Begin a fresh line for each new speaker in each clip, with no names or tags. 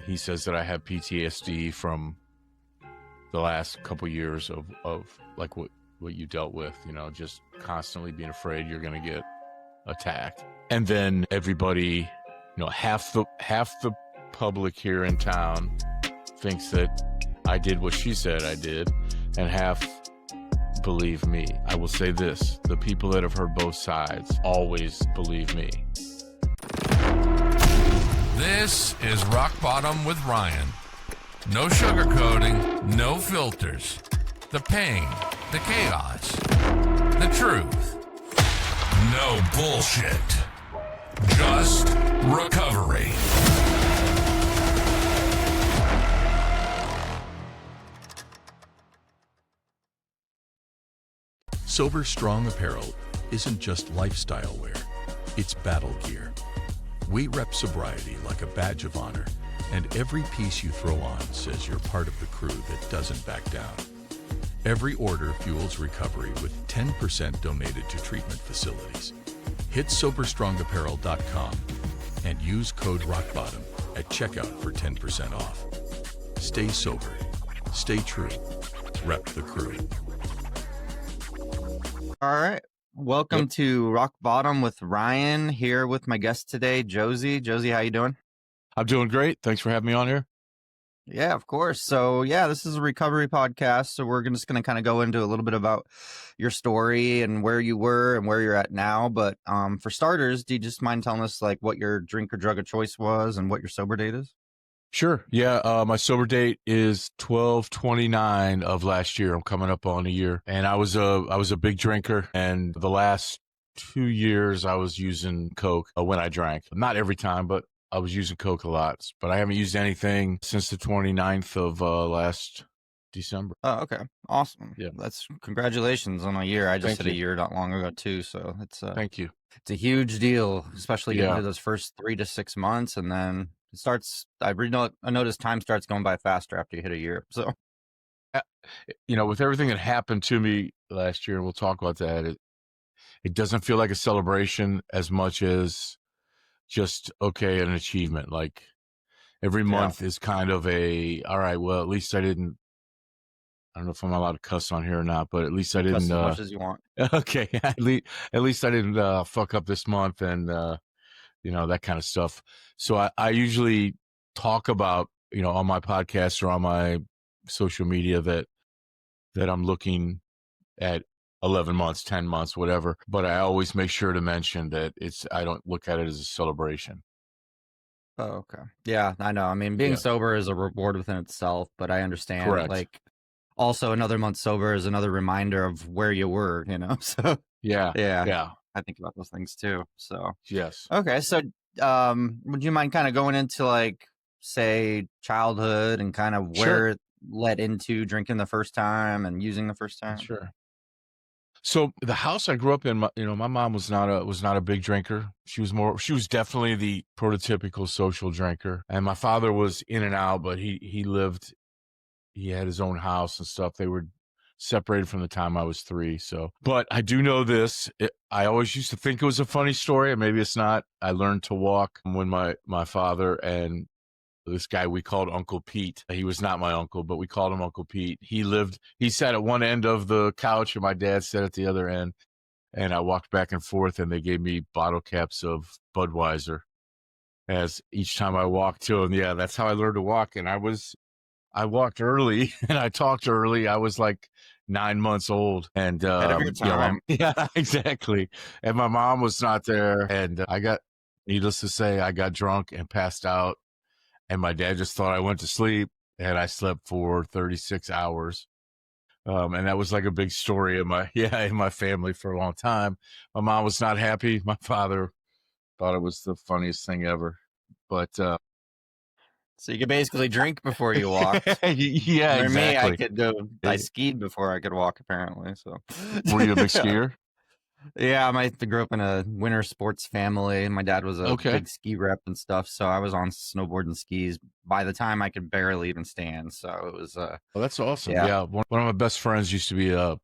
he says that I have PTSD from the last couple years of like what you dealt with, just constantly being afraid you're going to get attacked. And then everybody, half the public here in town thinks that I did what she said I did, and half believe me. I will say this, the people that have heard both sides always believe me.
This is Rock Bottom with Ryan. No sugarcoating, no filters. The pain, the chaos, the truth. No bullshit. Just recovery.
Sober Strong apparel isn't just lifestyle wear, it's battle gear. We rep sobriety like a badge of honor, and every piece you throw on says you're part of the crew that doesn't back down. Every order fuels recovery with 10% donated to treatment facilities. Hit SoberStrongApparel.com and use code ROCKBOTTOM at checkout for 10% off. Stay sober, stay true, rep the crew.
All right. Welcome to Rock Bottom with Ryan, here with my guest today, Jozey. Jozey, how you doing?
I'm doing great. Thanks for having me on here.
Yeah, of course. So, this is a recovery podcast. So we're just going to kind of go into a little bit about your story and where you were and where you're at now. But for starters, do you just mind telling us like what your drink or drug of choice was and what your sober date is?
Sure. Yeah. My sober date is 12/29 of last year. I'm coming up on a year, and I was a big drinker, and the last 2 years I was using Coke when I drank. Not every time, but I was using Coke a lot. But I haven't used anything since the 29th of last December.
Oh, okay. Awesome.
Yeah.
That's congratulations on a year. I just
Thank
hit a
you.
year not long ago too. So it's
Thank you.
it's a huge deal, especially getting
Yeah.
to those first 3 to 6 months, and then it starts. I noticed time starts going by faster after you hit a year. So
With everything that happened to me last year, and we'll talk about that, it doesn't feel like a celebration as much as just, an achievement. Like every month is kind of all right, well, at least I didn't, I don't know if I'm allowed to cuss on here or not, but at least I didn't,
cuss as much as you want.
okay. At least I didn't fuck up this month, and, that kind of stuff. So I usually talk about, on my podcast or on my social media that I'm looking at 11 months, 10 months, whatever. But I always make sure to mention that I don't look at it as a celebration.
Oh, okay. Yeah, I know. I mean, being sober is a reward within itself, but I understand.
Correct.
Like, also another month sober is another reminder of where you were. So
Yeah.
I think about those things too. So
Yes.
okay. So would you mind kind of going into like, say, childhood and kind of where it led into drinking the first time and using the first time?
Sure. So the house I grew up in, my mom was not a big drinker. She was definitely the prototypical social drinker. And my father was in and out, but he had his own house and stuff. They were separated from the time I was 3. So, but I do know this. I always used to think it was a funny story, and maybe it's not. I learned to walk when my father and this guy we called Uncle Pete. He was not my uncle, but we called him Uncle Pete. He sat at one end of the couch and my dad sat at the other end. And I walked back and forth, and they gave me bottle caps of Budweiser as each time I walked to him. Yeah, that's how I learned to walk. And I walked early and I talked early. I was like 9 months old, and yeah, exactly. And my mom was not there, and needless to say, I got drunk and passed out. And my dad just thought I went to sleep, and I slept for 36 hours. And that was like a big story in my family for a long time. My mom was not happy. My father thought it was the funniest thing ever. But
so you could basically drink before you walked.
Yeah,
For
exactly.
me, I skied before I could walk, apparently. So
Were you a big skier?
Yeah, I grew up in a winter sports family. My dad was a big ski rep and stuff, so I was on snowboard and skis by the time I could barely even stand. So it was
well, that's awesome. Yeah. One of my best friends used to be a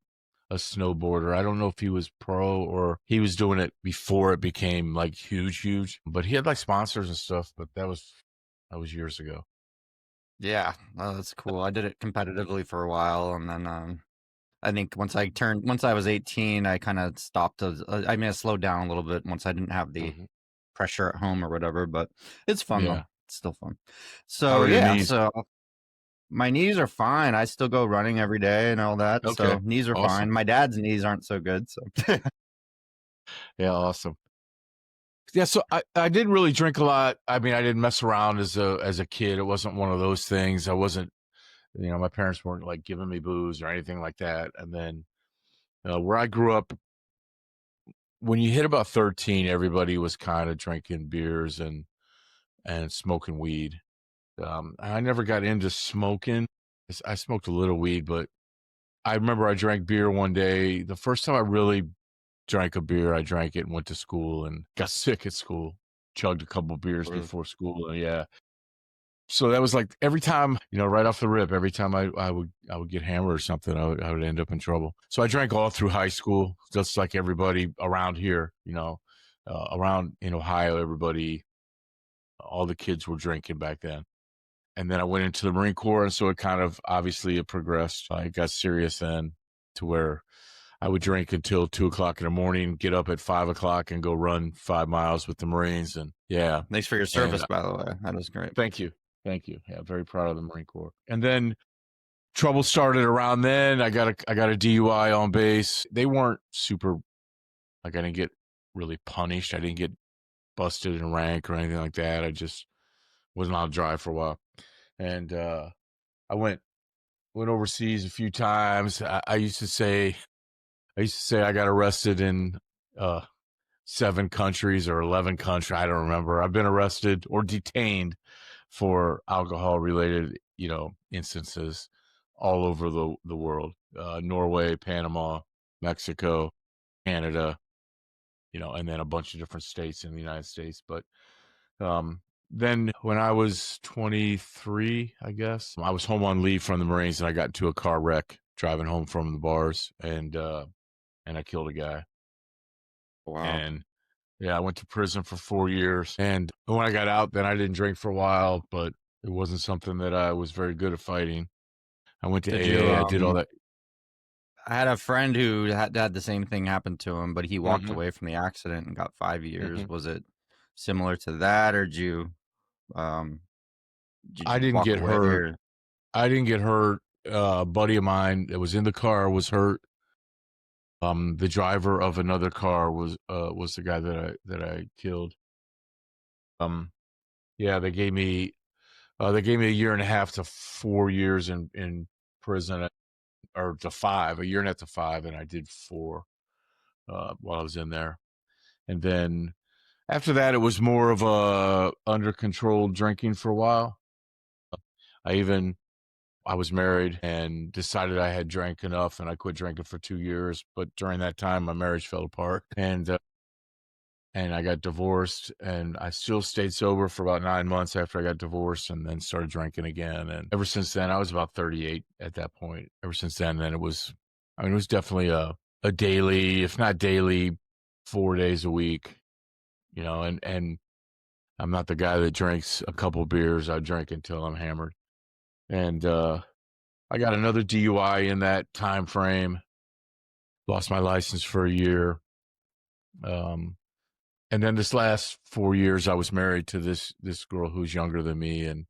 snowboarder. I don't know if he was pro or he was doing it before it became like huge, but he had like sponsors and stuff, but that was years ago.
Yeah, that's cool. I did it competitively for a while, and then I think once I was 18, I kind of stopped. I mean, I slowed down a little bit once I didn't have the
Mhm.
pressure at home or whatever. But it's fun though.
Yeah.
It's still fun.
How
So
are your
yeah,
knees?
so my knees are fine. I still go running every day and all that.
Okay.
So knees are
Awesome.
fine. My dad's knees aren't so good. So
Yeah, awesome. Yeah, so I didn't really drink a lot. I mean, I didn't mess around as a kid. It wasn't one of those things. I wasn't, my parents weren't like giving me booze or anything like that. And then where I grew up, when you hit about 13, everybody was kind of drinking beers and smoking weed. I never got into smoking. I smoked a little weed, but I remember I drank beer one day. The first time I really drank a beer, I drank it and went to school and got sick at school. Chugged a couple beers
really,
before school, and yeah. So that was like every time, right off the rip, every time I would get hammered or something, I would end up in trouble. So I drank all through high school, just like everybody around here, around in Ohio, all the kids were drinking back then. And then I went into the Marine Corps, and so it kind of obviously it progressed. I got serious then to where I would drink until 2 o'clock in the morning, get up at 5 o'clock, and go run 5 miles with the Marines. And yeah,
thanks for your
and
service, by the way. That is great.
thank you, thank you. Yeah, very proud of the Marine Corps. And then trouble started around then. I got a DUI on base. They weren't super like I didn't get really punished. I didn't get busted in rank or anything like that. I just wasn't allowed to drive for a while, and I went overseas a few times. I used to say I got arrested in uh, 7 countries or 11 countries. I don't remember. I've been arrested or detained for alcohol related, instances all over the world. Norway, Panama, Mexico, Canada, and then a bunch of different states in the United States. But um, then when I was 23, I guess, I was home on leave from the Marines and I got into a car wreck driving home from the bars and I killed a guy.
Wow.
And yeah, I went to prison for 4 years. And when I got out, then I didn't drink for a while, but it wasn't something that I was very good at fighting. I went to
Did you
AA. I did all that.
I had a friend who had the same thing happen to him, but he walked
Hmm.
away from the accident and got 5 years.
Hmm.
Was it similar to that, or um did
I
you
didn't
walk
get
away?
hurt.
Or
I didn't get hurt. A buddy of mine that was in the car was hurt. The driver of another car was the guy that I killed. Um, yeah, they gave me a year and a half to 4 years in prison, or to five, a year and a half to five, and I did 4 while I was in there. And then after that, it was more of a under control drinking for a while. I even I was married and decided I had drank enough, and I quit drinking for 2 years. But during that time, my marriage fell apart, and I got divorced, and I still stayed sober for about 9 months after I got divorced, and then started drinking again. And ever since then, I was about 38 at that point. Ever since then it was definitely a daily, if not daily, 4 days a week, and I'm not the guy that drinks a couple beers. I drink until I'm hammered. And I got another DUI in that time frame. Lost my license for a year. Um, and then this last 4 years, I was married to this girl who's younger than me, and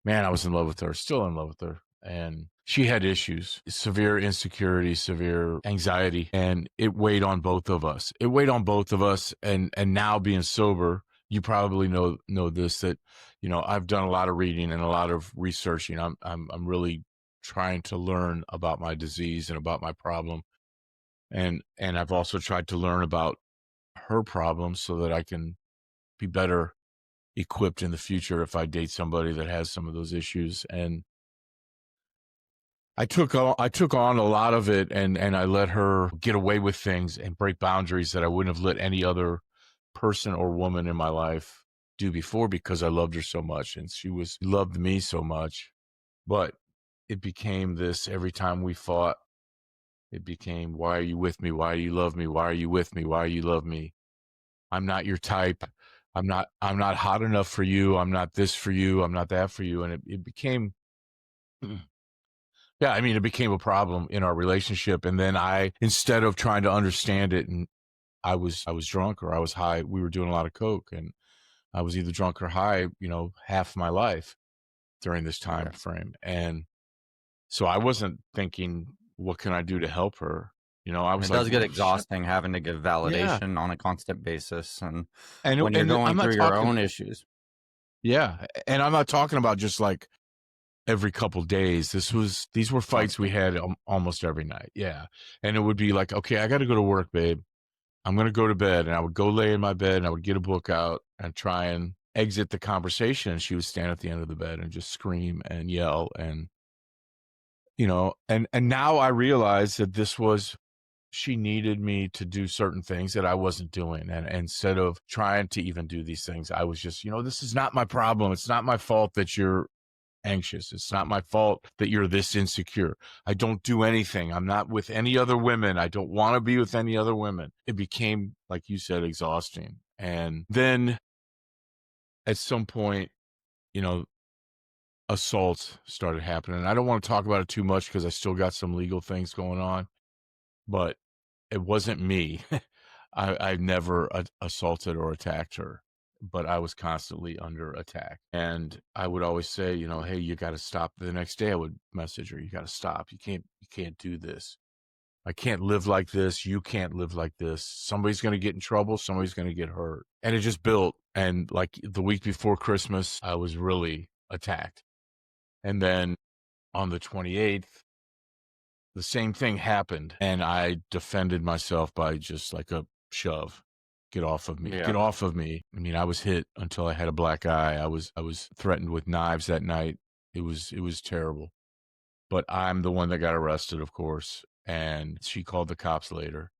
man, I was in love with her. Still in love with her, and she had issues, severe insecurity, severe anxiety, and it weighed on both of us. It weighed on both of us, and now being sober, you probably know this, that I've done a lot of reading and a lot of researching. I'm really trying to learn about my disease and about my problem, and I've also tried to learn about her problems so that I can be better equipped in the future if I date somebody that has some of those issues. And I took on a lot of it, and I let her get away with things and break boundaries that I wouldn't have let any other person or woman in my life do before, because I loved her so much and loved me so much. But it became this: every time we fought, it became, why are you with me? Why do you love me? Why are you with me? Why do you love me? I'm not your type. I'm not hot enough for you. I'm not this for you. I'm not that for you. And it became, yeah, I mean, it became a problem in our relationship. And then instead of trying to understand it, and I was drunk or I was high, we were doing a lot of coke, and I was either drunk or high, half my life during this time
Yeah.
frame. And so I wasn't thinking, what can I do to help her? I
And
was
it
like,
does get
well, shit.
exhausting having to give
Yeah.
validation on a constant basis, and
And,
when you're
I'm
going
not
through your
talking,
own issues.
yeah. And I'm not talking about just like every couple days. These were fights we
Constant.
had almost every night. Yeah. And it would be like, okay, I got to go to work, babe. I'm going to go to bed. And I would go lay in my bed and I would get a book out and try and exit the conversation. And she would stand at the end of the bed and just scream and yell. And, and now I realize that she needed me to do certain things that I wasn't doing. And instead of trying to even do these things, I was just, this is not my problem. It's not my fault that you're anxious. It's not my fault that you're this insecure. I don't do anything. I'm not with any other women. I don't want to be with any other women. It became, like you said, exhausting. And then at some point, you know, assault started happening. I don't want to talk about it too much because I still got some legal things going on, but it wasn't me. I never assaulted or attacked her, but I was constantly under attack. And I would always say, hey, you got to stop. The next day I would message her, you got to stop. You can't do this. I can't live like this. You can't live like this. Somebody's going to get in trouble. Somebody's going to get hurt. And it just built. And like the week before Christmas, I was really attacked. And then on the 28th, the same thing happened. And I defended myself by just like a shove. Get off of me.
Yeah.
Get off of me. I mean, I was hit until I had a black eye. I was threatened with knives that night. It was terrible. But I'm the one that got arrested, of course. And she called the cops later.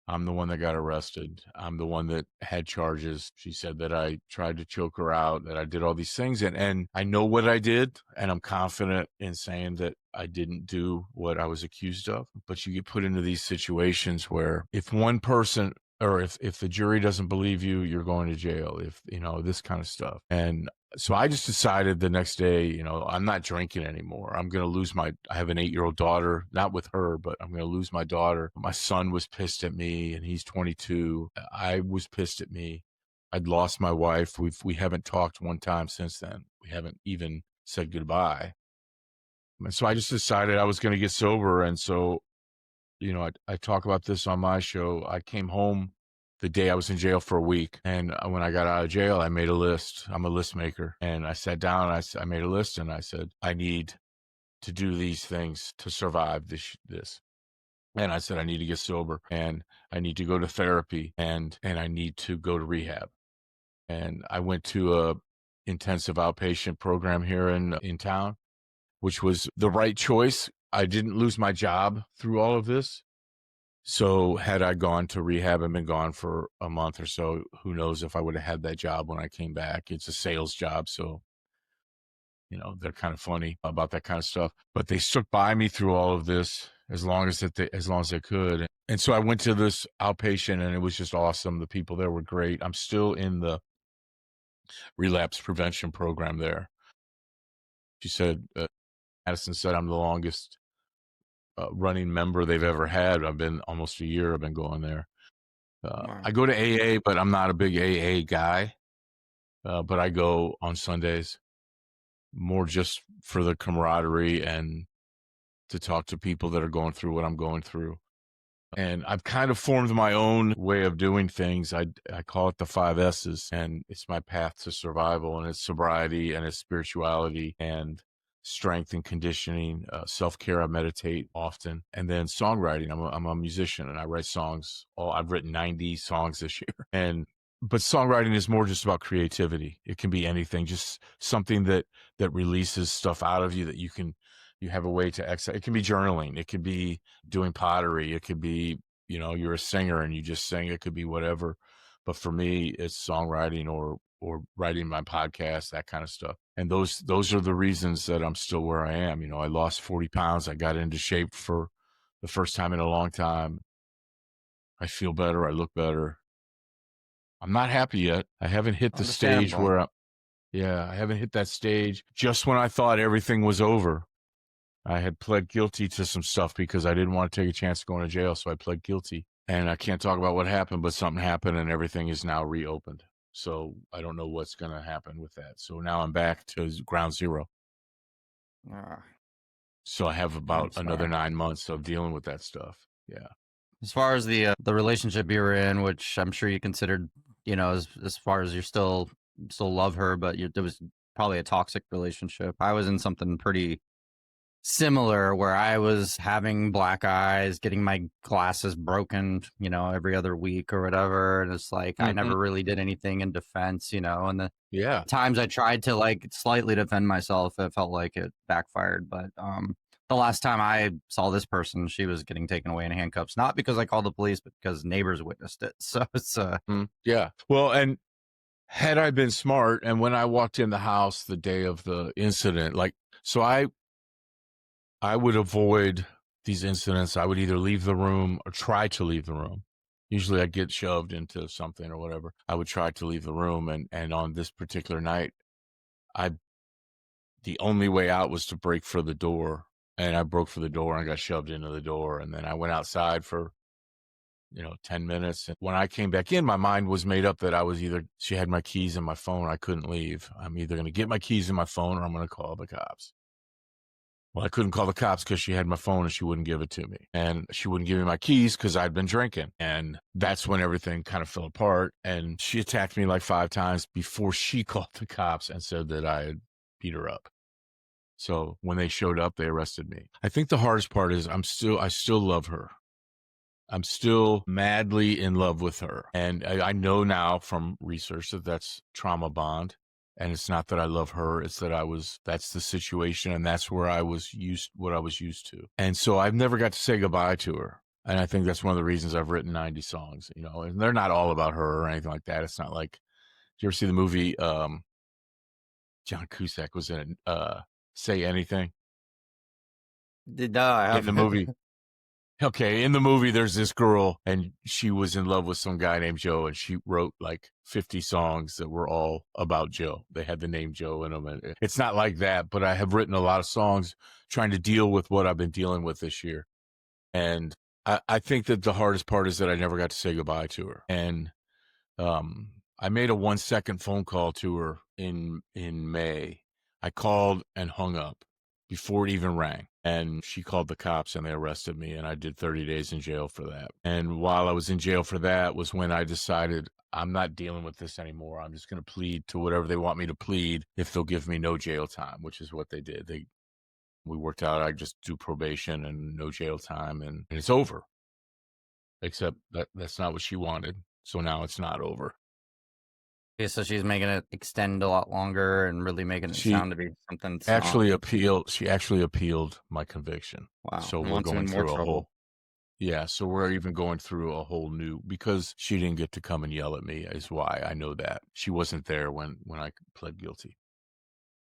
I'm the one that got arrested. I'm the one that had charges. She said that I tried to choke her out, that I did all these things. And I know what I did. And I'm confident in saying that I didn't do what I was accused of. But you get put into these situations where if one person, or if the jury doesn't believe you, you're going to jail, if, this kind of stuff. And so I just decided the next day, I'm not drinking anymore. I'm going to lose I have an 8-year-old daughter, not with her, but I'm going to lose my daughter. My son was pissed at me and he's 22. I was pissed at me. I'd lost my wife. We haven't talked one time since then. We haven't even said goodbye. And so I just decided I was going to get sober. And so, I talk about this on my show. I came home the day I was in jail for a week. And when I got out of jail, I made a list. I'm a list maker. And I sat down and I made a list and I said, I need to do these things to survive this. And I said, I need to get sober and I need to go to therapy and I need to go to rehab. And I went to a intensive outpatient program here in town, which was the right choice. I didn't lose my job through all of this. So had I gone to rehab and been gone for a month or so, who knows if I would have had that job when I came back. It's a sales job. So, they're kind of funny about that kind of stuff, but they stuck by me through all of this as long as they could. And so I went to this outpatient and it was just awesome. The people there were great. I'm still in the relapse prevention program there. She said, Madison said, I'm the longest running member they've ever had. I've been almost a year. I've been going there.
Wow.
I go to AA, but I'm not a big AA guy. But I go on Sundays more just for the camaraderie and to talk to people that are going through what I'm going through. And I've kind of formed my own way of doing things. I call it the 5 S's, and it's my path to survival, and it's sobriety and it's spirituality and strength and conditioning, self-care. I meditate often, and then songwriting. I'm a musician and I write songs. I've written 90 songs this year. But songwriting is more just about creativity. It can be anything, just something that releases stuff out of you that you have a way to exit. It can be journaling. It could be doing pottery. It could be, you're a singer and you just sing. It could be whatever. But for me, it's songwriting or writing my podcast, that kind of stuff. And those are the reasons that I'm still where I am. I lost 40 pounds. I got into shape for the first time in a long time. I feel better. I look better. I'm not happy yet. I haven't hit the stage
Understandable.
where I haven't hit that stage just when I thought everything was over. I had pled guilty to some stuff because I didn't want to take a chance of going to jail, so I pled guilty. And I can't talk about what happened, but something happened and everything is now reopened. So I don't know what's going to happen with that. So now I'm back to ground zero.
Ah,
So I have
I'm
about another
sorry.
9 months of dealing with that stuff. Yeah.
As far as the relationship you were in, which I'm sure you considered, as far as you still love her, but there was probably a toxic relationship. I was in something pretty similar where I was having black eyes, getting my glasses broken, every other week or whatever. And it's like I
Hmm.
never really did anything in defense, and the
Yeah.
times I tried to like slightly defend myself, it felt like it backfired. But the last time I saw this person, she was getting taken away in handcuffs, not because I called the police, but because neighbors witnessed it. So it's
Yeah. Well, and had I been smart, and when I walked in the house the day of the incident, so I would avoid these incidents. I would either leave the room or try to leave the room. Usually I'd get shoved into something or whatever. I would try to leave the room. And on this particular night, I the only way out was to break for the door. And I broke for the door and I got shoved into the door. And then I went outside for, 10 minutes. And when I came back in, my mind was made up that she had my keys and my phone. I couldn't leave. I'm either going to get my keys and my phone or I'm going to call the cops. Well, I couldn't call the cops because she had my phone and she wouldn't give it to me. And she wouldn't give me my keys because I'd been drinking. And that's when everything kind of fell apart. And she attacked me like 5 times before she called the cops and said that I had beat her up. So when they showed up, they arrested me. I think the hardest part is I still love her. I'm still madly in love with her. And I know now from research that that's trauma bond. And it's not that I love her, it's that that's the situation. And that's what I was used to. And so I've never got to say goodbye to her. And I think that's one of the reasons I've written 90 songs, and they're not all about her or anything like that. It's not like, did you ever see the movie, John Cusack was in it, Say Anything?
no, I
In the
haven't.
movie. Okay, in the movie, there's this girl, and she was in love with some guy named Joe, and she wrote like 50 songs that were all about Joe. They had the name Joe in them. And it's not like that, but I have written a lot of songs trying to deal with what I've been dealing with this year. And I think that the hardest part is that I never got to say goodbye to her. And I made a 1-second phone call to her in May. I called and hung up before it even rang. And she called the cops and they arrested me, and I did 30 days in jail for that. And while I was in jail for that was when I decided I'm not dealing with this anymore. I'm just going to plead to whatever they want me to plead if they'll give me no jail time, which is what they did. We worked out I just do probation and no jail time, and it's over. Except that's not what she wanted. So now it's not over.
Okay, so she's making it extend a lot longer and really making it
She
sound to be something it's not.
She actually appealed my conviction.
Wow,
So
and
we're
wants him in
going
more
through
trouble.
so we're even going through a whole new, because she didn't get to come and yell at me is why I know that. She wasn't there when I pled guilty.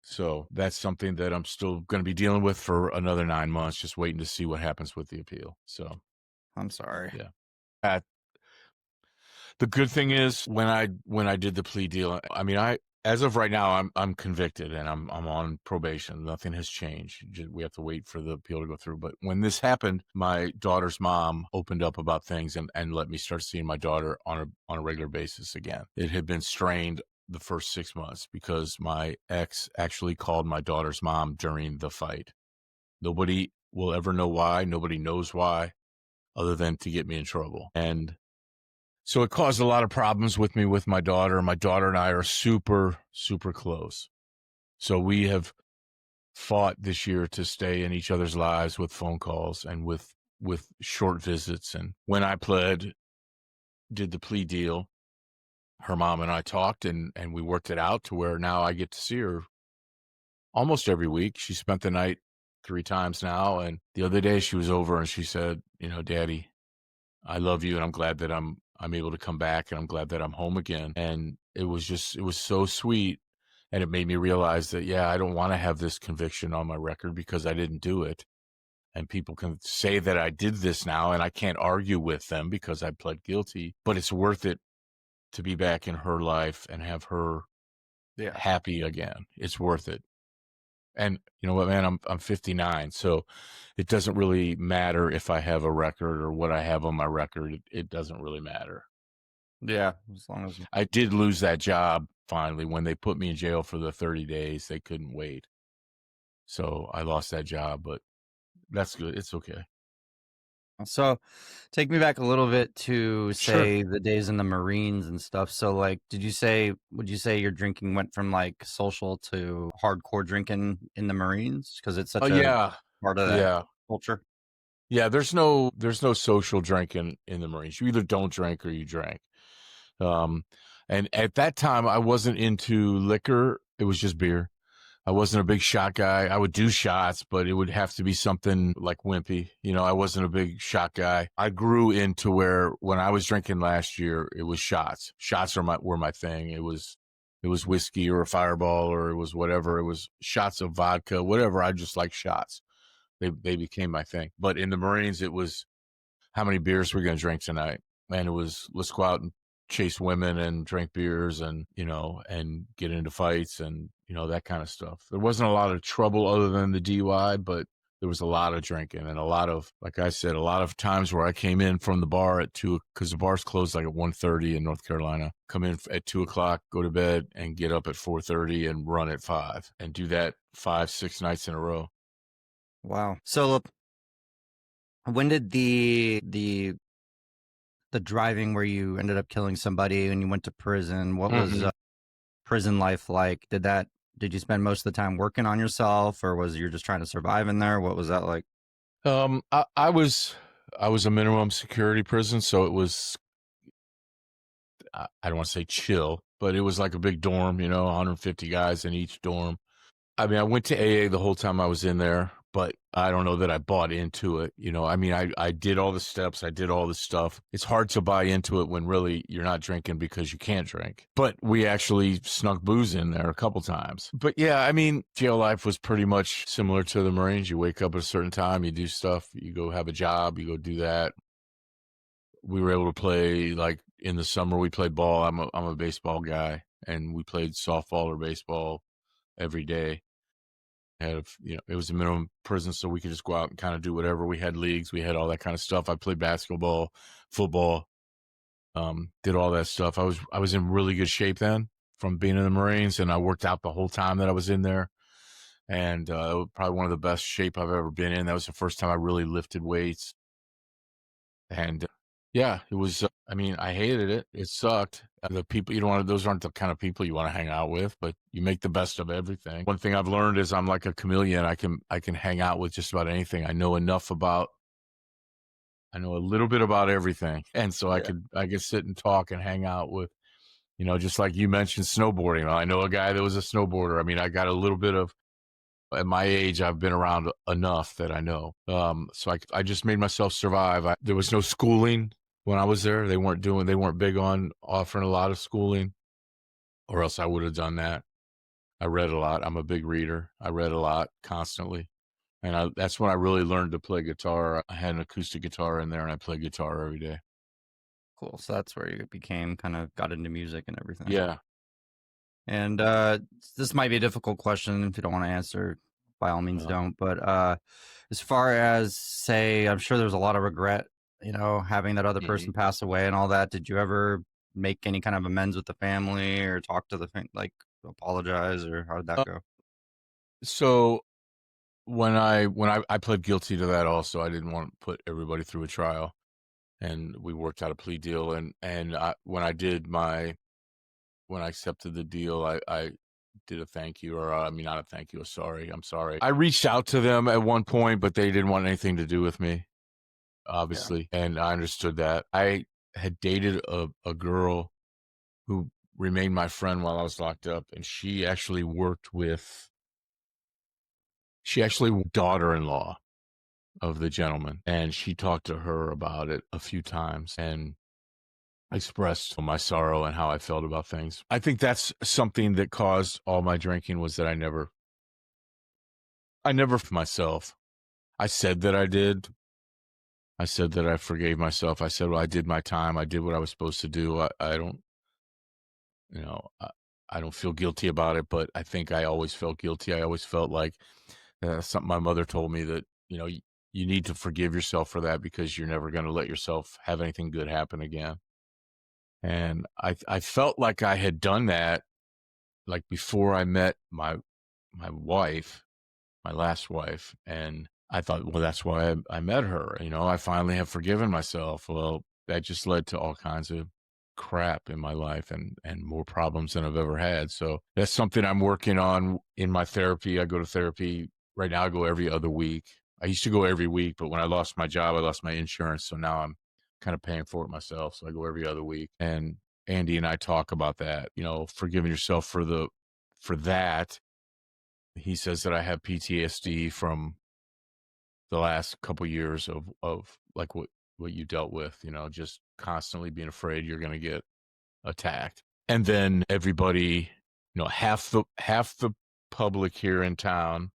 So that's something that I'm still going to be dealing with for another 9 months, just waiting to see what happens with the appeal. So,
I'm sorry.
yeah. The good thing is when I did the plea deal, I mean, as of right now, I'm convicted and I'm on probation. Nothing has changed. We have to wait for the appeal to go through. But when this happened, my daughter's mom opened up about things and let me start seeing my daughter on a regular basis again. It had been strained the first 6 months because my ex actually called my daughter's mom during the fight. Nobody will ever know why. Nobody knows why, other than to get me in trouble. And so it caused a lot of problems with me with my daughter. My daughter and I are super, super close. So we have fought this year to stay in each other's lives with phone calls and with short visits. And when I did the plea deal, her mom and I talked and we worked it out to where now I get to see her almost every week. She spent the night 3 times now. And the other day she was over and she said, Daddy, I love you, and I'm glad that I'm able to come back, and I'm glad that I'm home again. And it was so sweet, and it made me realize that, yeah, I don't want to have this conviction on my record because I didn't do it. And people can say that I did this now, and I can't argue with them because I pled guilty, but it's worth it to be back in her life and have her
Yeah.
happy again. It's worth it. And you know what, man, I'm 59, so it doesn't really matter if I have a record or what I have on my record. It doesn't really matter.
Yeah. As long as
I did lose that job finally when they put me in jail for the 30 days. They couldn't wait. So I lost that job, but that's good. It's okay.
so take me back a little bit to
Sure.
say the days in the Marines and stuff. So like would you say your drinking went from like social to hardcore drinking in the Marines because it's
Oh
such a
yeah.
part of that
Yeah.
culture?
Yeah, there's no social drinking in the Marines. You either don't drink or you drink. Um, and at that time I wasn't into liquor. It was just beer. I wasn't a big shot guy. I would do shots, but it would have to be something like wimpy. I wasn't a big shot guy. I grew into where when I was drinking last year, it was shots. Shots were my thing. It was whiskey or a Fireball or it was whatever. It was shots of vodka, whatever. I just like shots. They became my thing. But in the Marines, it was how many beers we're going to drink tonight. And it was, let's go out and chase women and drink beers and, and get into fights and, that kind of stuff. There wasn't a lot of trouble other than the DUI, but there was a lot of drinking and a lot of, like I said, a lot of times where I came in from the bar at 2, because the bars closed like at 1:30 in North Carolina, come in at 2 o'clock, go to bed and get up at 4:30 and run at 5 and do that 5, 6 nights in a row.
Wow. So when did the driving where you ended up killing somebody and you went to prison, what was
Mhm.
prison life like? Did you spend most of the time working on yourself or was you just trying to survive in there? What was that like?
I was a minimum security prison, so it was, I don't want to say chill, but it was like a big dorm, 150 guys in each dorm. I mean, I went to AA the whole time I was in there, but I don't know that I bought into it. I mean, I did all the steps, I did all the stuff. It's hard to buy into it when really you're not drinking because you can't drink. But we actually snuck booze in there a couple times. But yeah, I mean, jail life was pretty much similar to the Marines. You wake up at a certain time, you do stuff, you go have a job, you go do that. We were able to play, like in the summer we played ball. I'm a baseball guy, and we played softball or baseball every day. It was a minimum prison, so we could just go out and kind of do whatever. We had leagues, we had all that kind of stuff. I played basketball, football, did all that stuff. I was in really good shape then from being in the Marines, and I worked out the whole time that I was in there. And it was probably one of the best shape I've ever been in. That was the first time I really lifted weights. And yeah, it was, I mean, I hated it. It sucked. The people, you don't want to, those aren't the kind of people you want to hang out with, but you make the best of everything. One thing I've learned is I'm like a chameleon. I can hang out with just about anything. I know a little bit about everything. And so
Yeah.
I could sit and talk and hang out with, just like you mentioned snowboarding. I know a guy that was a snowboarder. I mean, I got a little bit of, at my age, I've been around enough that I know. So I just made myself survive. There was no schooling when I was there. They weren't big on offering a lot of schooling, or else I would have done that. I read a lot. I'm a big reader. I read a lot constantly. And that's when I really learned to play guitar. I had an acoustic guitar in there and I played guitar every day.
Cool. So that's where you became kind of got into music and everything.
Yeah.
And this might be a difficult question. If you don't want to answer, by all means
Uh,
don't. But as far as say, I'm sure there's a lot of regret, having that other
mhm.
person pass away and all that. Did you ever make any kind of amends with the family or talk to like apologize, or how did that
Uh,
go?
so when I pled guilty to that also, I didn't want to put everybody through a trial. And we worked out a plea deal. And when I accepted the deal, I did a thank you, or I mean, not a thank you, a sorry. I'm sorry. I reached out to them at one point, but they didn't want anything to do with me,
Yeah.
obviously. And I understood that. I had dated a girl who remained my friend while I was locked up. And she actually daughter-in-law of the gentleman. And she talked to her about it a few times. And expressed my sorrow and how I felt about things. I think that's something that caused all my drinking, was that I never for myself. I said that I did. I said that I forgave myself. I said, well, I did my time. I did what I was supposed to do. I don't I don't feel guilty about it, but I think I always felt guilty. I always felt like something my mother told me that, you need to forgive yourself for that because you're never going to let yourself have anything good happen again. And I felt like I had done that, like before I met my wife, my last wife. And I thought, well, that's why I met her. I finally have forgiven myself. Well, that just led to all kinds of crap in my life and more problems than I've ever had. So that's something I'm working on in my therapy. I go to therapy right now. I go every other week. I used to go every week, but when I lost my job, I lost my insurance. So now I'm kind of paying for it myself. So I go every other week. And Andy and I talk about that, forgiving yourself for that. He says that I have PTSD from the last couple years of like what you dealt with, just constantly being afraid you're going to get attacked. And then everybody, half the public here in town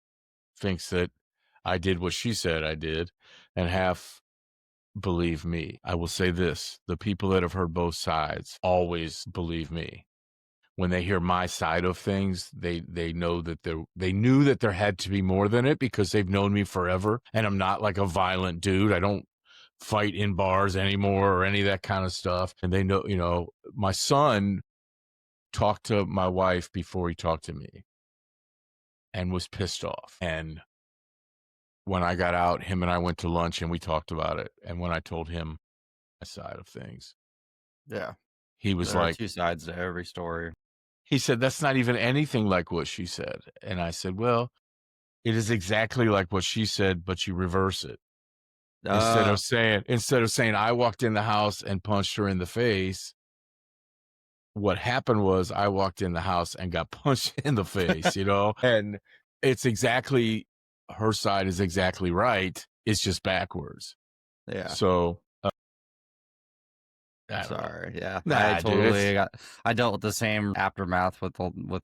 thinks that I did what she said I did, and half believe me. I will say this, the people that have heard both sides always believe me. When they hear my side of things, they know that they knew that there had to be more than it because they've known me forever, and I'm not like a violent dude. I don't fight in bars anymore or any of that kind of stuff. And they know, my son talked to my wife before he talked to me and was pissed off. And when I got out, him and I went to lunch and we talked about it. And when I told him my side of things,
Yeah.
he was
There are
like,
two sides to every story.
he said, that's not even anything like what she said. And I said, well, it is exactly like what she said, but you reverse it. Instead of saying I walked in the house and punched her in the face, what happened was I walked in the house and got punched in the face, and it's exactly, her side is exactly right. It's just backwards.
Yeah.
So
Sorry. Yeah.
Nah, dude,
I dealt with the same aftermath with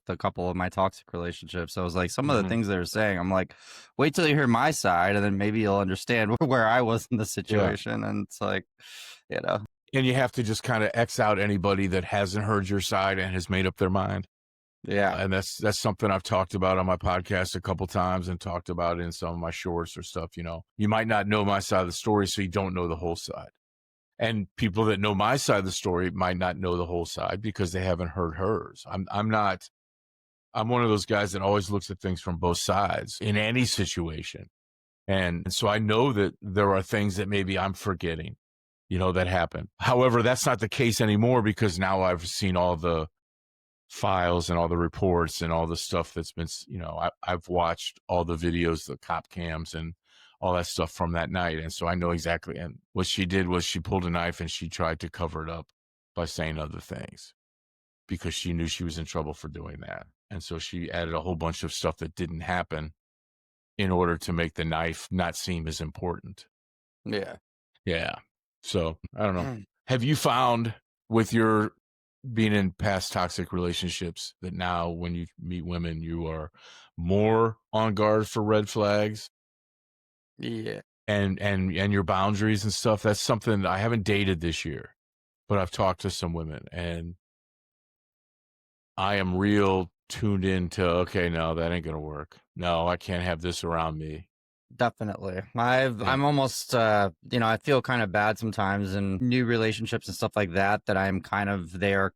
a couple of my toxic relationships. So it was like some of the things they were saying, I'm like, wait till you hear my side and then maybe you'll understand where I was in the situation. And it's like,
and you have to just kind of X out anybody that hasn't heard your side and has made up their mind.
Yeah.
And that's something I've talked about on my podcast a couple times and talked about in some of my shorts or stuff. You might not know my side of the story, so you don't know the whole side. And people that know my side of the story might not know the whole side because they haven't heard hers. I'm one of those guys that always looks at things from both sides in any situation. And so I know that there are things that maybe I'm forgetting, that happen. However, that's not the case anymore because now I've seen all the files and all the reports and all the stuff that's been, I've watched all the videos, the cop cams and all that stuff from that night. And so I know exactly. And what she did was she pulled a knife and she tried to cover it up by saying other things because she knew she was in trouble for doing that. And so she added a whole bunch of stuff that didn't happen in order to make the knife not seem as important.
Yeah.
Yeah. So I don't know. Have you found with your being in past toxic relationships that now when you meet women, you are more on guard for red flags?
Yeah.
And your boundaries and stuff? That's something I haven't dated this year, but I've talked to some women and I am real tuned into, okay, no, that ain't going to work. No, I can't have this around me.
Definitely. I'm almost, I feel kind of bad sometimes in new relationships and stuff like that I'm kind of there.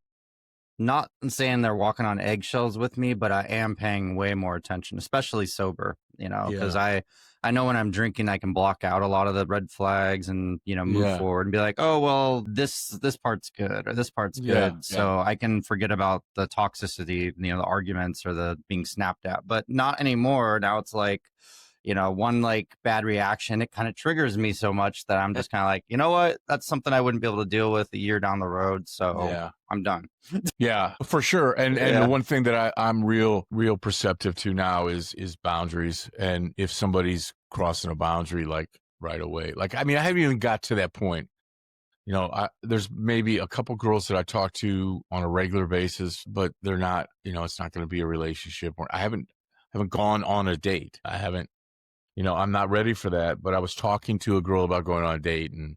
Not saying they're walking on eggshells with me, but I am paying way more attention, especially sober, because I know when I'm drinking, I can block out a lot of the red flags and, move forward and be like, oh, well, this part's good or this part's good. So I can forget about the toxicity, the arguments or the being snapped at, but not anymore. Now it's like, one like bad reaction, it kind of triggers me so much that I'm just kind of like, you know what? That's something I wouldn't be able to deal with a year down the road. So I'm done.
Yeah, for sure. And the one thing that I'm real perceptive to now is boundaries. And if somebody's crossing a boundary, like right away, like, I mean, I haven't even got to that point. There's maybe a couple girls that I talk to on a regular basis, but they're not, it's not going to be a relationship. Or I haven't gone on a date. I haven't, I'm not ready for that. But I was talking to a girl about going on a date and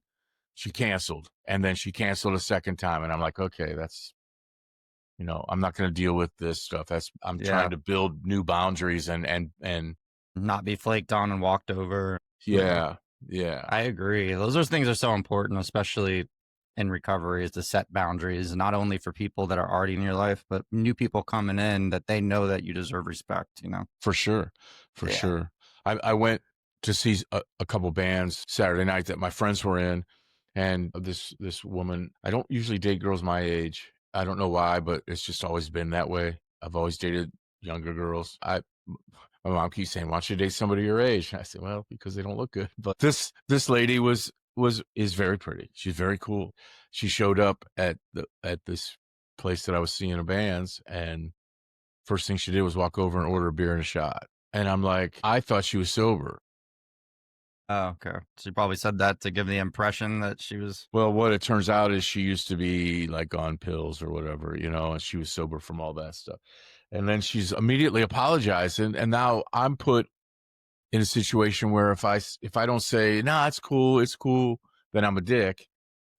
she canceled. And then she canceled a second time. And I'm like, okay, that's I'm not going to deal with this stuff. I'm
Yeah.
trying to build new boundaries and
Not be flaked on and walked over. Yeah.
yeah, yeah,
I agree. Those things are so important, especially in recovery, is to set boundaries, not only for people that are already in your life, but new people coming in that they know that you deserve respect.
for sure. For
Yeah.
sure. I went to see a couple bands Saturday night that my friends were in. And this woman, I don't usually date girls my age. I don't know why, but it's just always been that way. I've always dated younger girls. My mom keeps saying, "Why don't you date somebody your age?" And I said, "Well, because they don't look good." But this lady is very pretty. She's very cool. She showed up at this place that I was seeing the bands, and first thing she did was walk over and order a beer and a shot. And I'm like, I thought she was sober.
Oh, okay. She probably said that to give the impression that she was.
Well, what it turns out is she used to be like on pills or whatever, and she was sober from all that stuff. And then she's immediately apologized. And now I'm put in a situation where if I don't say, "Nah, it's cool," then I'm a dick.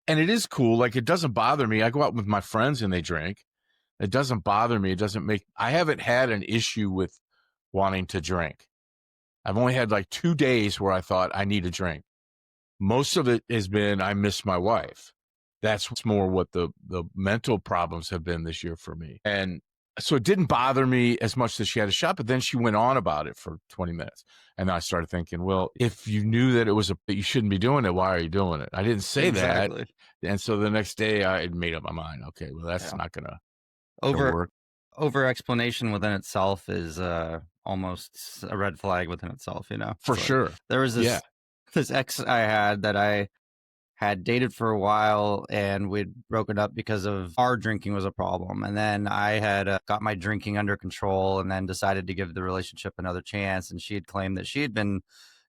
And it is cool. Like, it doesn't bother me. I go out with my friends and they drink. It doesn't bother me. I haven't had an issue with wanting to drink. I've only had like 2 days where I thought I need a drink. Most of it has been I miss my wife. That's more what the mental problems have been this year for me. And so it didn't bother me as much that she had a shot, but then she went on about it for 20 minutes. And I started thinking, well, if you knew that that you shouldn't be doing it, why are you doing it? I didn't say that.
Exactly.
And so the next day I had made up my mind. Okay, well, that's
Yeah.
not gonna
Over
work.
over explanation within itself is almost a red flag within itself.
For
It's like,
sure.
there was
Yeah.
this ex I had that I had dated for a while, and we'd broken up because of our drinking was a problem. And then I had got my drinking under control and then decided to give the relationship another chance. And she had claimed that she had been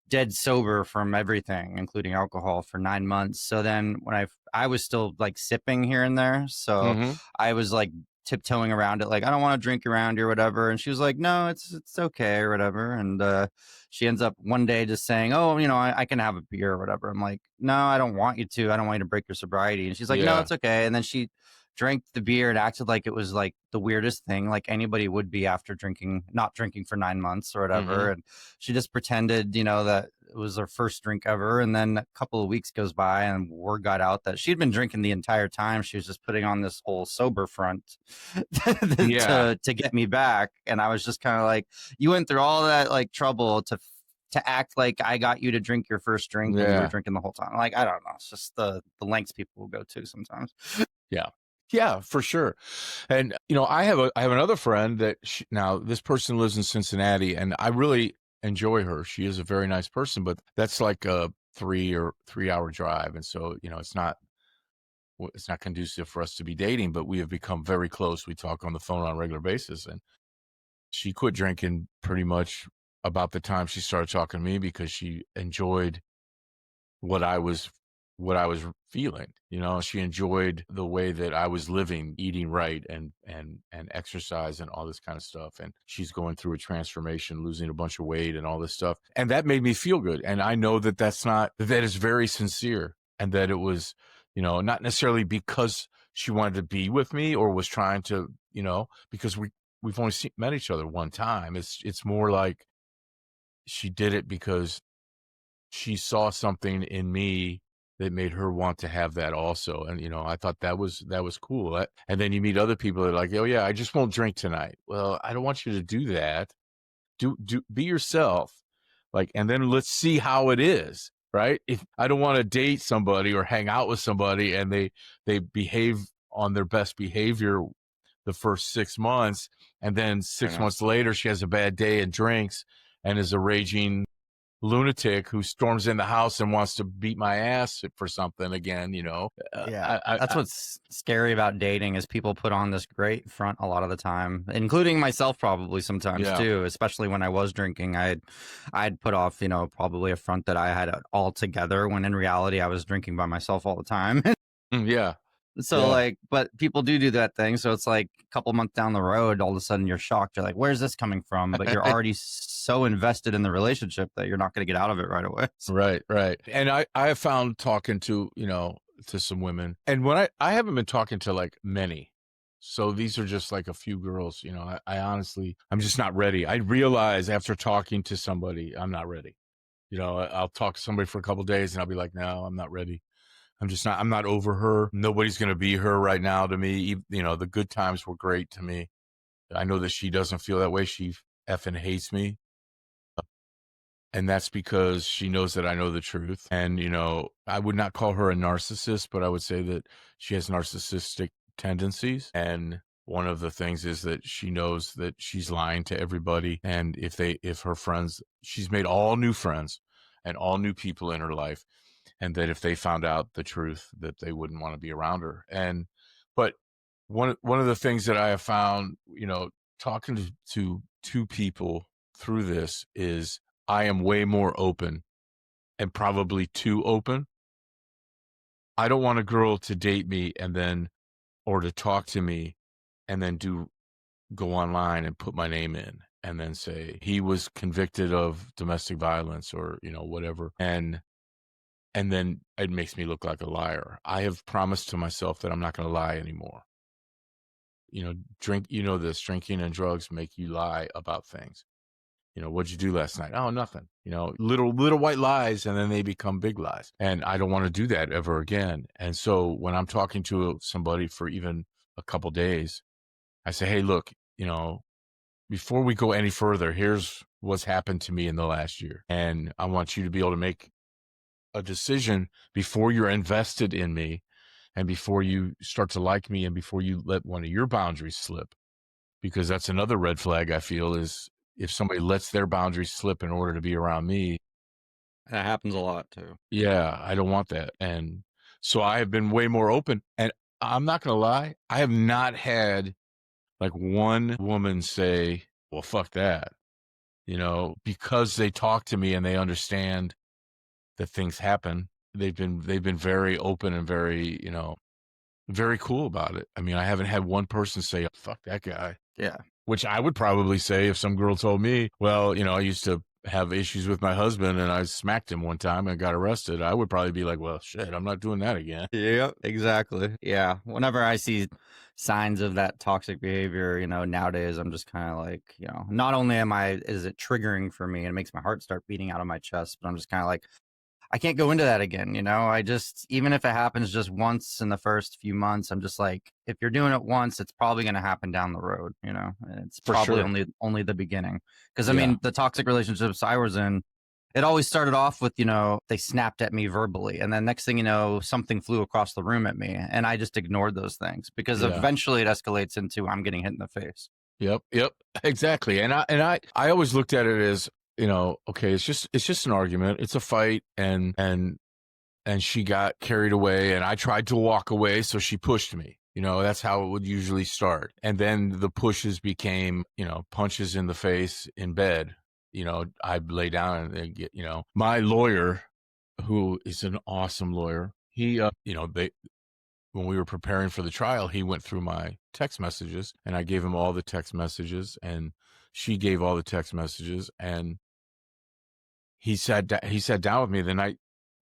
dead sober from everything, including alcohol, for 9 months. So then when I was still like sipping here and there. So
Mm-hmm.
I was like tiptoeing around it, like, I don't want to drink around you or whatever. And she was like, no, it's okay or whatever. And she ends up one day just saying, oh, I can have a beer or whatever. I'm like, no, I don't want you to. I don't want you to break your sobriety. And she's like, no,
Yeah.
it's okay. And then she drank the beer and acted like it was like the weirdest thing, like anybody would be after not drinking for 9 months or whatever.
Mm-hmm.
And she just pretended, that it was her first drink ever. And then a couple of weeks goes by and word got out that she'd been drinking the entire time. She was just putting on this whole sober front
Yeah.
to get me back. And I was just kind of like, you went through all that like trouble to act like I got you to drink your first drink when you were
Yeah.
drinking the whole time. Like, I don't know. It's just the lengths people will go to sometimes.
Yeah, for sure. And I have another friend that now this person lives in Cincinnati, and I really enjoy her. She is a very nice person, but that's like a 3 hour drive, and so it's not conducive for us to be dating. But we have become very close. We talk on the phone on a regular basis, and she quit drinking pretty much about the time she started talking to me because she enjoyed what I was feeling. She enjoyed the way that I was living, eating right and exercise and all this kind of stuff. And she's going through a transformation, losing a bunch of weight and all this stuff. And that made me feel good. And I know that that is very sincere, and that it was, not necessarily because she wanted to be with me or was trying to, because we've only met each other one time. It's more like she did it because she saw something in me that made her want to have that also. And, I thought that was cool. And then you meet other people that are like, oh yeah, I just won't drink tonight. Well, I don't want you to do that. Be yourself. Like, and then let's see how it is. Right. If I don't want to date somebody or hang out with somebody and they behave on their best behavior the first 6 months. And then 6 months later, she has a bad day and drinks and is a raging lunatic who storms in the house and wants to beat my ass for something again.
Yeah, that's what's scary about dating is people put on this great front a lot of the time, including myself probably sometimes too, especially when I was drinking. I'd put off, probably a front that I had it all together when in reality I was drinking by myself all the time.
Yeah.
So but people do that thing. So it's like a couple months down the road, all of a sudden you're shocked. You're like, where's this coming from? But you're already so invested in the relationship that you're not going to get out of it right away.
Right. And I have found talking to, to some women, and when I haven't been talking to like many, So these are just like a few girls, I honestly, I'm just not ready. I realize after talking to somebody, I'm not ready. I'll talk to somebody for a couple days and I'll be like, no, I'm not ready. I'm not over her. Nobody's going to be her right now to me. The good times were great to me. I know that she doesn't feel that way. She effing hates me. And that's because she knows that I know the truth. And, I would not call her a narcissist, but I would say that she has narcissistic tendencies. And one of the things is that she knows that she's lying to everybody. And if her friends, she's made all new friends and all new people in her life. And that if they found out the truth, that they wouldn't want to be around her. But one of the things that I have found, talking to two people through this is I am way more open and probably too open. I don't want a girl to date me or to talk to me and then go online and put my name in and then say he was convicted of domestic violence or, whatever. And then it makes me look like a liar. I have promised to myself that I'm not going to lie anymore. Drinking and drugs make you lie about things. What'd you do last night? Oh, nothing. Little white lies, and then they become big lies. And I don't want to do that ever again. And so when I'm talking to somebody for even a couple days, I say, hey, look, before we go any further, here's what's happened to me in the last year. And I want you to be able to make a decision before you're invested in me and before you start to like me and before you let one of your boundaries slip. Because that's another red flag I feel is if somebody lets their boundaries slip in order to be around me.
That happens a lot too.
Yeah, I don't want that. And so I have been way more open. And I'm not going to lie, I have not had like one woman say, well, fuck that, because they talk to me and they understand that things happen. They've been very open and very, very cool about it. I mean, I haven't had one person say, fuck that guy.
Yeah.
Which I would probably say if some girl told me, well, I used to have issues with my husband and I smacked him one time and got arrested. I would probably be like, well, shit, I'm not doing that again.
Yep, exactly. Yeah. Whenever I see signs of that toxic behavior, nowadays I'm just kind of like, not only is it triggering for me and it makes my heart start beating out of my chest, but I'm just kind of like, I can't go into that again. Even if it happens just once in the first few months, I'm just like, if you're doing it once, it's probably going to happen down the road. It's
For
probably
sure.
only the beginning. Because I
Yeah.
mean, the toxic relationships I was in, it always started off with, they snapped at me verbally. And then next thing you know, something flew across the room at me. And I just ignored those things because
Yeah.
eventually it escalates into I'm getting hit in the face.
Yep. Exactly. And I always looked at it as, okay, it's just an argument. It's a fight. And she got carried away and I tried to walk away. So she pushed me. That's how it would usually start. And then the pushes became, punches in the face in bed. I'd lay down and get, my lawyer, who is an awesome lawyer, he, when we were preparing for the trial, he went through my text messages and I gave him all the text messages and she gave all the text messages. And he sat down with me the night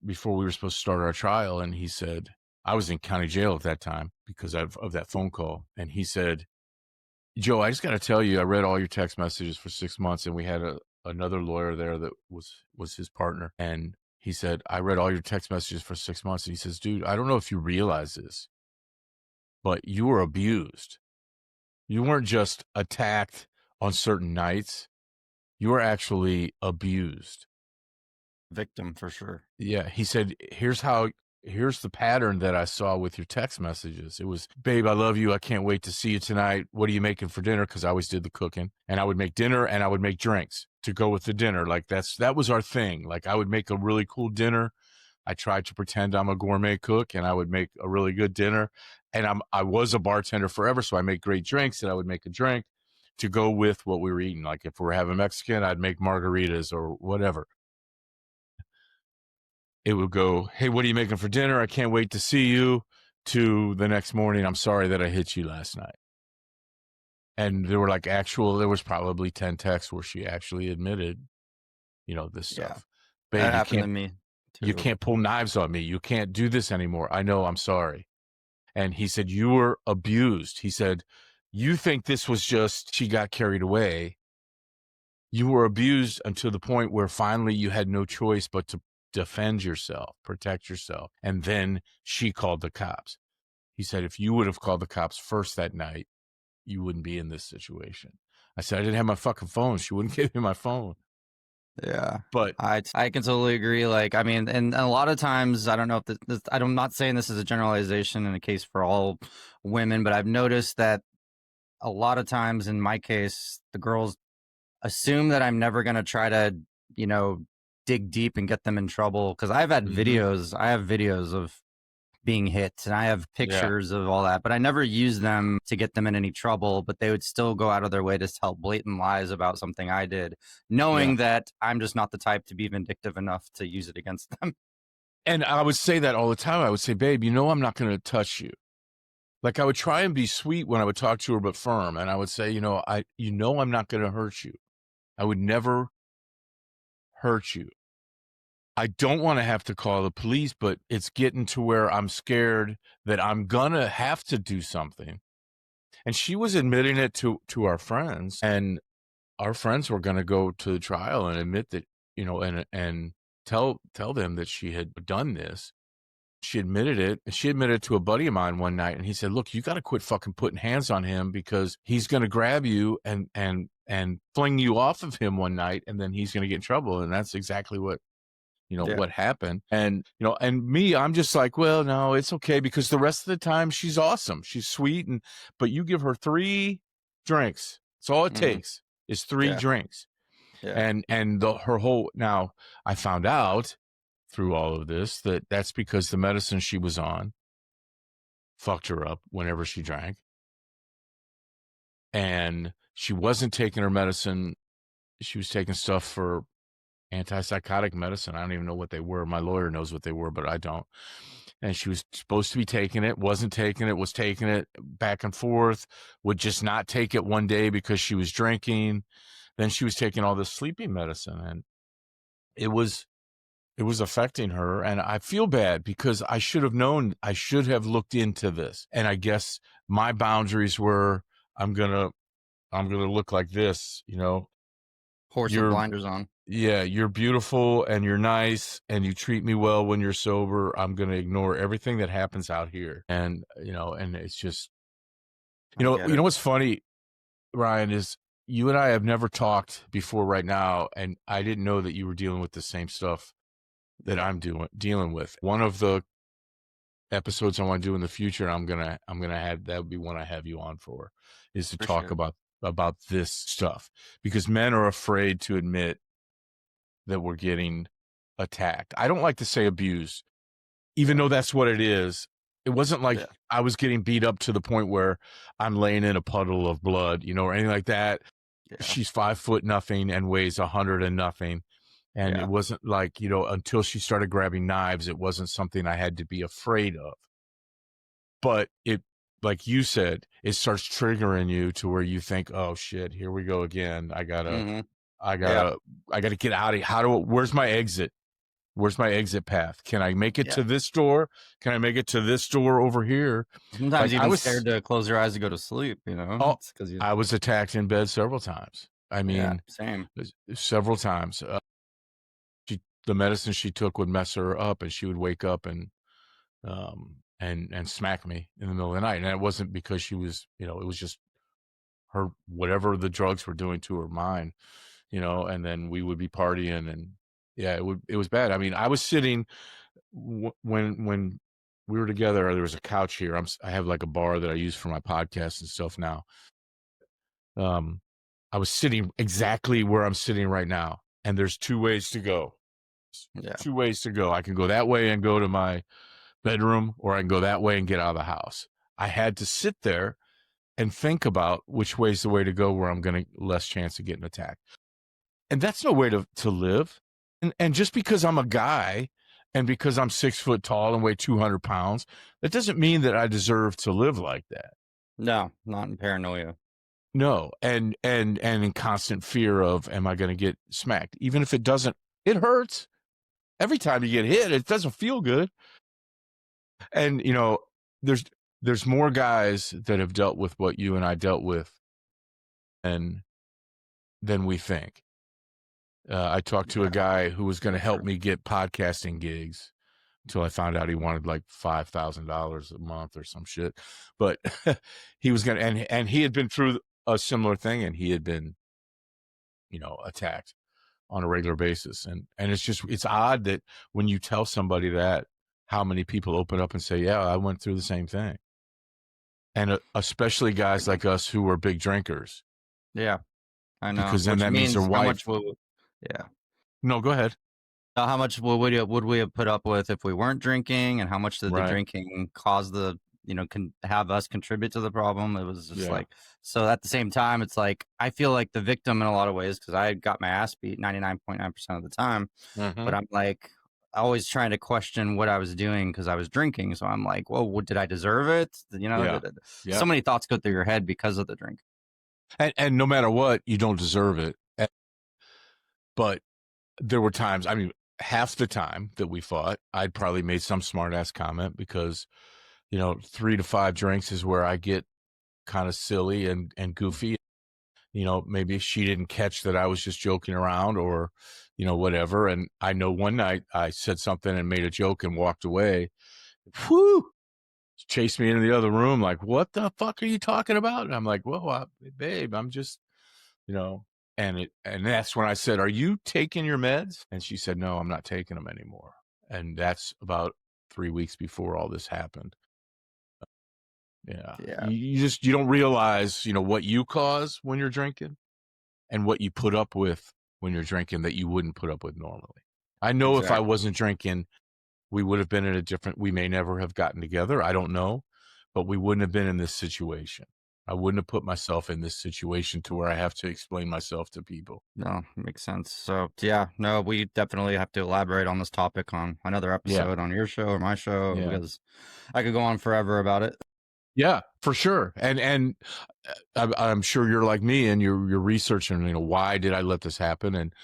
before we were supposed to start our trial. And he said, I was in county jail at that time because of that phone call. And he said, Joe, I just got to tell you, I read all your text messages for 6 months and we had another lawyer there that was his partner. And he said, I read all your text messages for 6 months. And he says, dude, I don't know if you realize this, but you were abused. You weren't just attacked on certain nights. You were actually abused.
Victim for sure.
Yeah. He said, here's the pattern that I saw with your text messages. It was, babe, I love you. I can't wait to see you tonight. What are you making for dinner? Because I always did the cooking. And I would make dinner and I would make drinks to go with the dinner. Like that was our thing. Like I would make a really cool dinner. I tried to pretend I'm a gourmet cook and I would make a really good dinner. And I was a bartender forever. So I make great drinks and I would make a drink to go with what we were eating. Like if we're having Mexican, I'd make margaritas or whatever. It would go, hey, what are you making for dinner? I can't wait to see you. To the next morning, I'm sorry that I hit you last night. And there was probably 10 texts where she actually admitted, this stuff.
Yeah, that
Babe,
happened to me too.
you can't pull knives on me. You can't do this anymore. I know, I'm sorry. And he said, you were abused. He said, you think this was just she got carried away. You were abused until the point where finally you had no choice but to defend yourself, protect yourself. And then she called the cops. He said, if you would have called the cops first that night, you wouldn't be in this situation. I said, I didn't have my fucking phone. She wouldn't give me my phone.
Yeah.
But
I can totally agree. Like, I mean, and a lot of times, I don't know if I'm not saying this is a generalization in a case for all women, but I've noticed that a lot of times in my case, the girls assume that I'm never going to try to, you know, dig deep and get them in trouble. Cause I have videos of being hit and I have
yeah,
pictures of all that, but I never use them to get them in any trouble, but they would still go out of their way to tell blatant lies about something I did,
yeah.
knowing that I'm just not the type to be vindictive enough to use it against them.
And I would say that all the time. I would say, babe, you know, I'm not going to touch you. Like I would try and be sweet when I would talk to her, but firm. And I would say, you know, I'm not going to hurt you. I would never hurt you. I don't want to have to call the police, but it's getting to where I'm scared that I'm going to have to do something. And she was admitting it to our friends, and our friends were going to go to the trial and admit that, you know, and tell them that she had done this. She admitted it. And she admitted it to a buddy of mine one night, and he said, look, you got to quit fucking putting hands on him because he's going to grab you and fling you off of him one night, and then he's going to get in trouble. And that's exactly what, you know,
Yeah.
what happened. And, you know, and me, I'm just like, well, no, it's okay, because the rest of the time she's awesome. She's sweet. But you give her 3 drinks. It's all it takes is 3
Yeah.
drinks.
Yeah.
And her whole, now I found out through all of this that that's because the medicine she was on fucked her up whenever she drank. And she wasn't taking her medicine. She was taking stuff for antipsychotic medicine. I don't even know what they were. My lawyer knows what they were, but I don't. And she was supposed to be taking it, wasn't taking it, was taking it back and forth, would just not take it one day because she was drinking. Then she was taking all this sleeping medicine, and it was affecting her. And I feel bad because I should have known. I should have looked into this. And I guess my boundaries were, I'm going to look like this, you know.
Horse with
You're
blinders on.
Yeah, you're beautiful and you're nice and you treat me well when you're sober. I'm going to ignore everything that happens out here. And, you know, and it's just,
I get
you
it.
know, what's funny, Ryan, is you and I have never talked before right now. And I didn't know that you were dealing with the same stuff that I'm dealing with. One of the episodes I want to do in the future, I'm going to have, that would be one I have you on for, is to
For
talk
sure.
about this stuff, because men are afraid to admit that we're getting attacked. I don't like to say abused, even though that's what it is. It wasn't like
Yeah.
I was getting beat up to the point where I'm laying in a puddle of blood, you know, or anything like that.
Yeah.
She's 5 foot nothing and weighs 100 and nothing. And
Yeah.
it wasn't like, you know, until she started grabbing knives, it wasn't something I had to be afraid of. But it, like you said, it starts triggering you to where you think, oh shit, here we go again. I gotta get out of here. Where's my exit? Where's my exit path? Can I make it
Yeah.
to this door? Can I make it to this door over here?
Sometimes
Like I
even
was,
scared to close your eyes to go to sleep, you know?
oh,
It's because you,
I was attacked in bed several times. I
yeah,
mean,
same.
several times. The medicine she took would mess her up, and she would wake up and smack me in the middle of the night. And it wasn't because she was, you know, it was just her, whatever the drugs were doing to her mind, you know. And then we would be partying, and yeah, it was bad. I mean, I was sitting when we were together. There was a couch here. I have like a bar that I use for my podcast and stuff now. I was sitting exactly where I'm sitting right now, and there's 2 ways to go.
Yeah.
2 ways to go. I can go that way and go to my bedroom, or I can go that way and get out of the house. I had to sit there and think about which way's the way to go where I'm going to less chance of getting attacked. And that's no way to live. And just because I'm a guy and because I'm 6 foot tall and weigh 200 pounds, that doesn't mean that I deserve to live like that.
No, not in paranoia.
No. And in constant fear of, am I going to get smacked? Even if it doesn't, it hurts. Every time you get hit, it doesn't feel good. And, you know, there's more guys that have dealt with what you and I dealt with than we think. I talked to a guy who was going to help
True.
me get podcasting gigs until I found out he wanted like $5,000 a month or some shit. But he was going to, and he had been through a similar thing, and he had been, attacked on a regular basis. And it's odd that when you tell somebody that, how many people open up and say, yeah, I went through the same thing. And especially guys like us who were big drinkers.
Yeah, I know.
Because then
Which
that means their
means how
wife.
much will, yeah.
No, go ahead.
How much would we have put up with if we weren't drinking, and how much did the
Right.
drinking cause can have us contribute to the problem? It was just
Yeah.
like, so at the same time, it's like, I feel like the victim in a lot of ways because I got my ass beat 99.9% of the time, but I'm like always trying to question what I was doing because I was drinking. So I'm like, well, did I deserve it?
Yeah.
So many thoughts go through your head because of the drink.
And no matter what, you don't deserve it. But there were times, I mean, half the time that we fought, I'd probably made some smart ass comment because, 3 to 5 drinks is where I get kind of silly and goofy. Maybe she didn't catch that I was just joking around or, whatever. And I know one night I said something and made a joke and walked away. Whew! Chased me into the other room like, what the fuck are you talking about? And I'm like, well, babe, I'm just, and that's when I said, are you taking your meds? And she said, no, I'm not taking them anymore. And that's about 3 weeks before all this happened. Yeah. You don't realize, what you cause when you're drinking and what you put up with when you're drinking that you wouldn't put up with normally. I know if I wasn't drinking, we would have been in we may never have gotten together. I don't know, but we wouldn't have been in this situation. I wouldn't have put myself in this situation to where I have to explain myself to people.
No, makes sense. So yeah, no, we definitely have to elaborate on this topic on another episode on your show or my show because I could go on forever about it.
Yeah, for sure. And I'm sure you're like me and you're researching, why did I let this happen and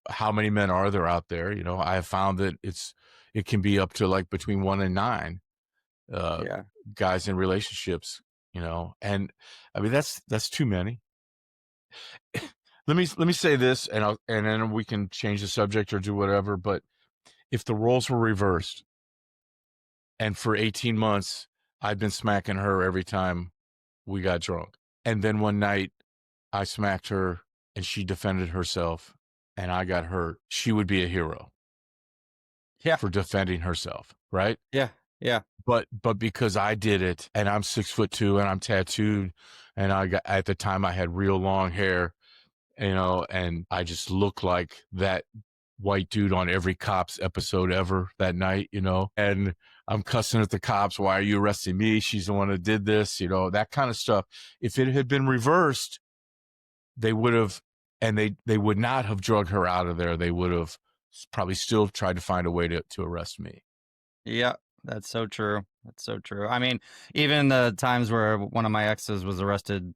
how many men are there out there? I have found that it can be up to like between 1 and 9 guys in relationships, and I mean that's too many. Let me say this and then we can change the subject or do whatever, but if the roles were reversed and for 18 months I'd been smacking her every time we got drunk, and then one night I smacked her and she defended herself and I got hurt, she would be a hero.
Yeah.
For defending herself, right?
Yeah. Yeah.
But because I did it and I'm 6'2" and I'm tattooed and at the time I had real long hair, and I just looked like that white dude on every cops episode ever that night, and I'm cussing at the cops. Why are you arresting me? She's the one who did this, that kind of stuff. If it had been reversed, they would have, and they would not have drug her out of there. They would have probably still tried to find a way to arrest me.
Yeah, that's so true. That's so true. I mean, even the times where one of my exes was arrested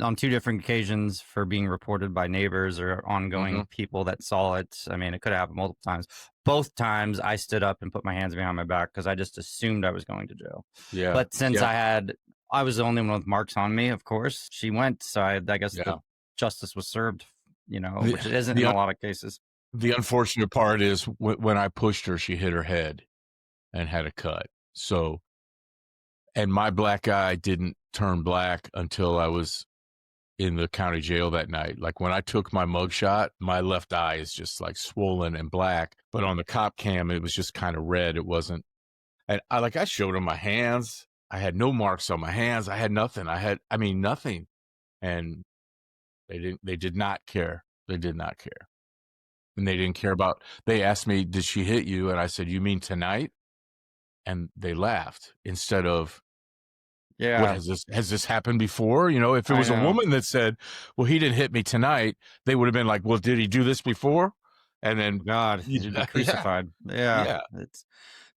on 2 different occasions for being reported by neighbors or ongoing people that saw it. I mean, it could have happened multiple times. Both times I stood up and put my hands behind my back because I just assumed I was going to jail.
Yeah.
But since I was the only one with marks on me, of course, she went. So I guess the justice was served, which it isn't in a lot of cases.
The unfortunate part is when I pushed her, she hit her head and had a cut. So, and my black eye didn't turn black until I was in the county jail that night. Like when I took my mugshot, my left eye is just like swollen and black, but on the cop cam, it was just kind of red. It wasn't. And I showed them my hands. I had no marks on my hands. I had nothing. Nothing. And they did not care. They did not care. And they didn't care about, they asked me, did she hit you? And I said, you mean tonight? And they laughed instead of, what, has this happened before? If it was a woman that said, well, he didn't hit me tonight, they would have been like, well, did he do this before? And then
God, you'd be crucified. Yeah. It's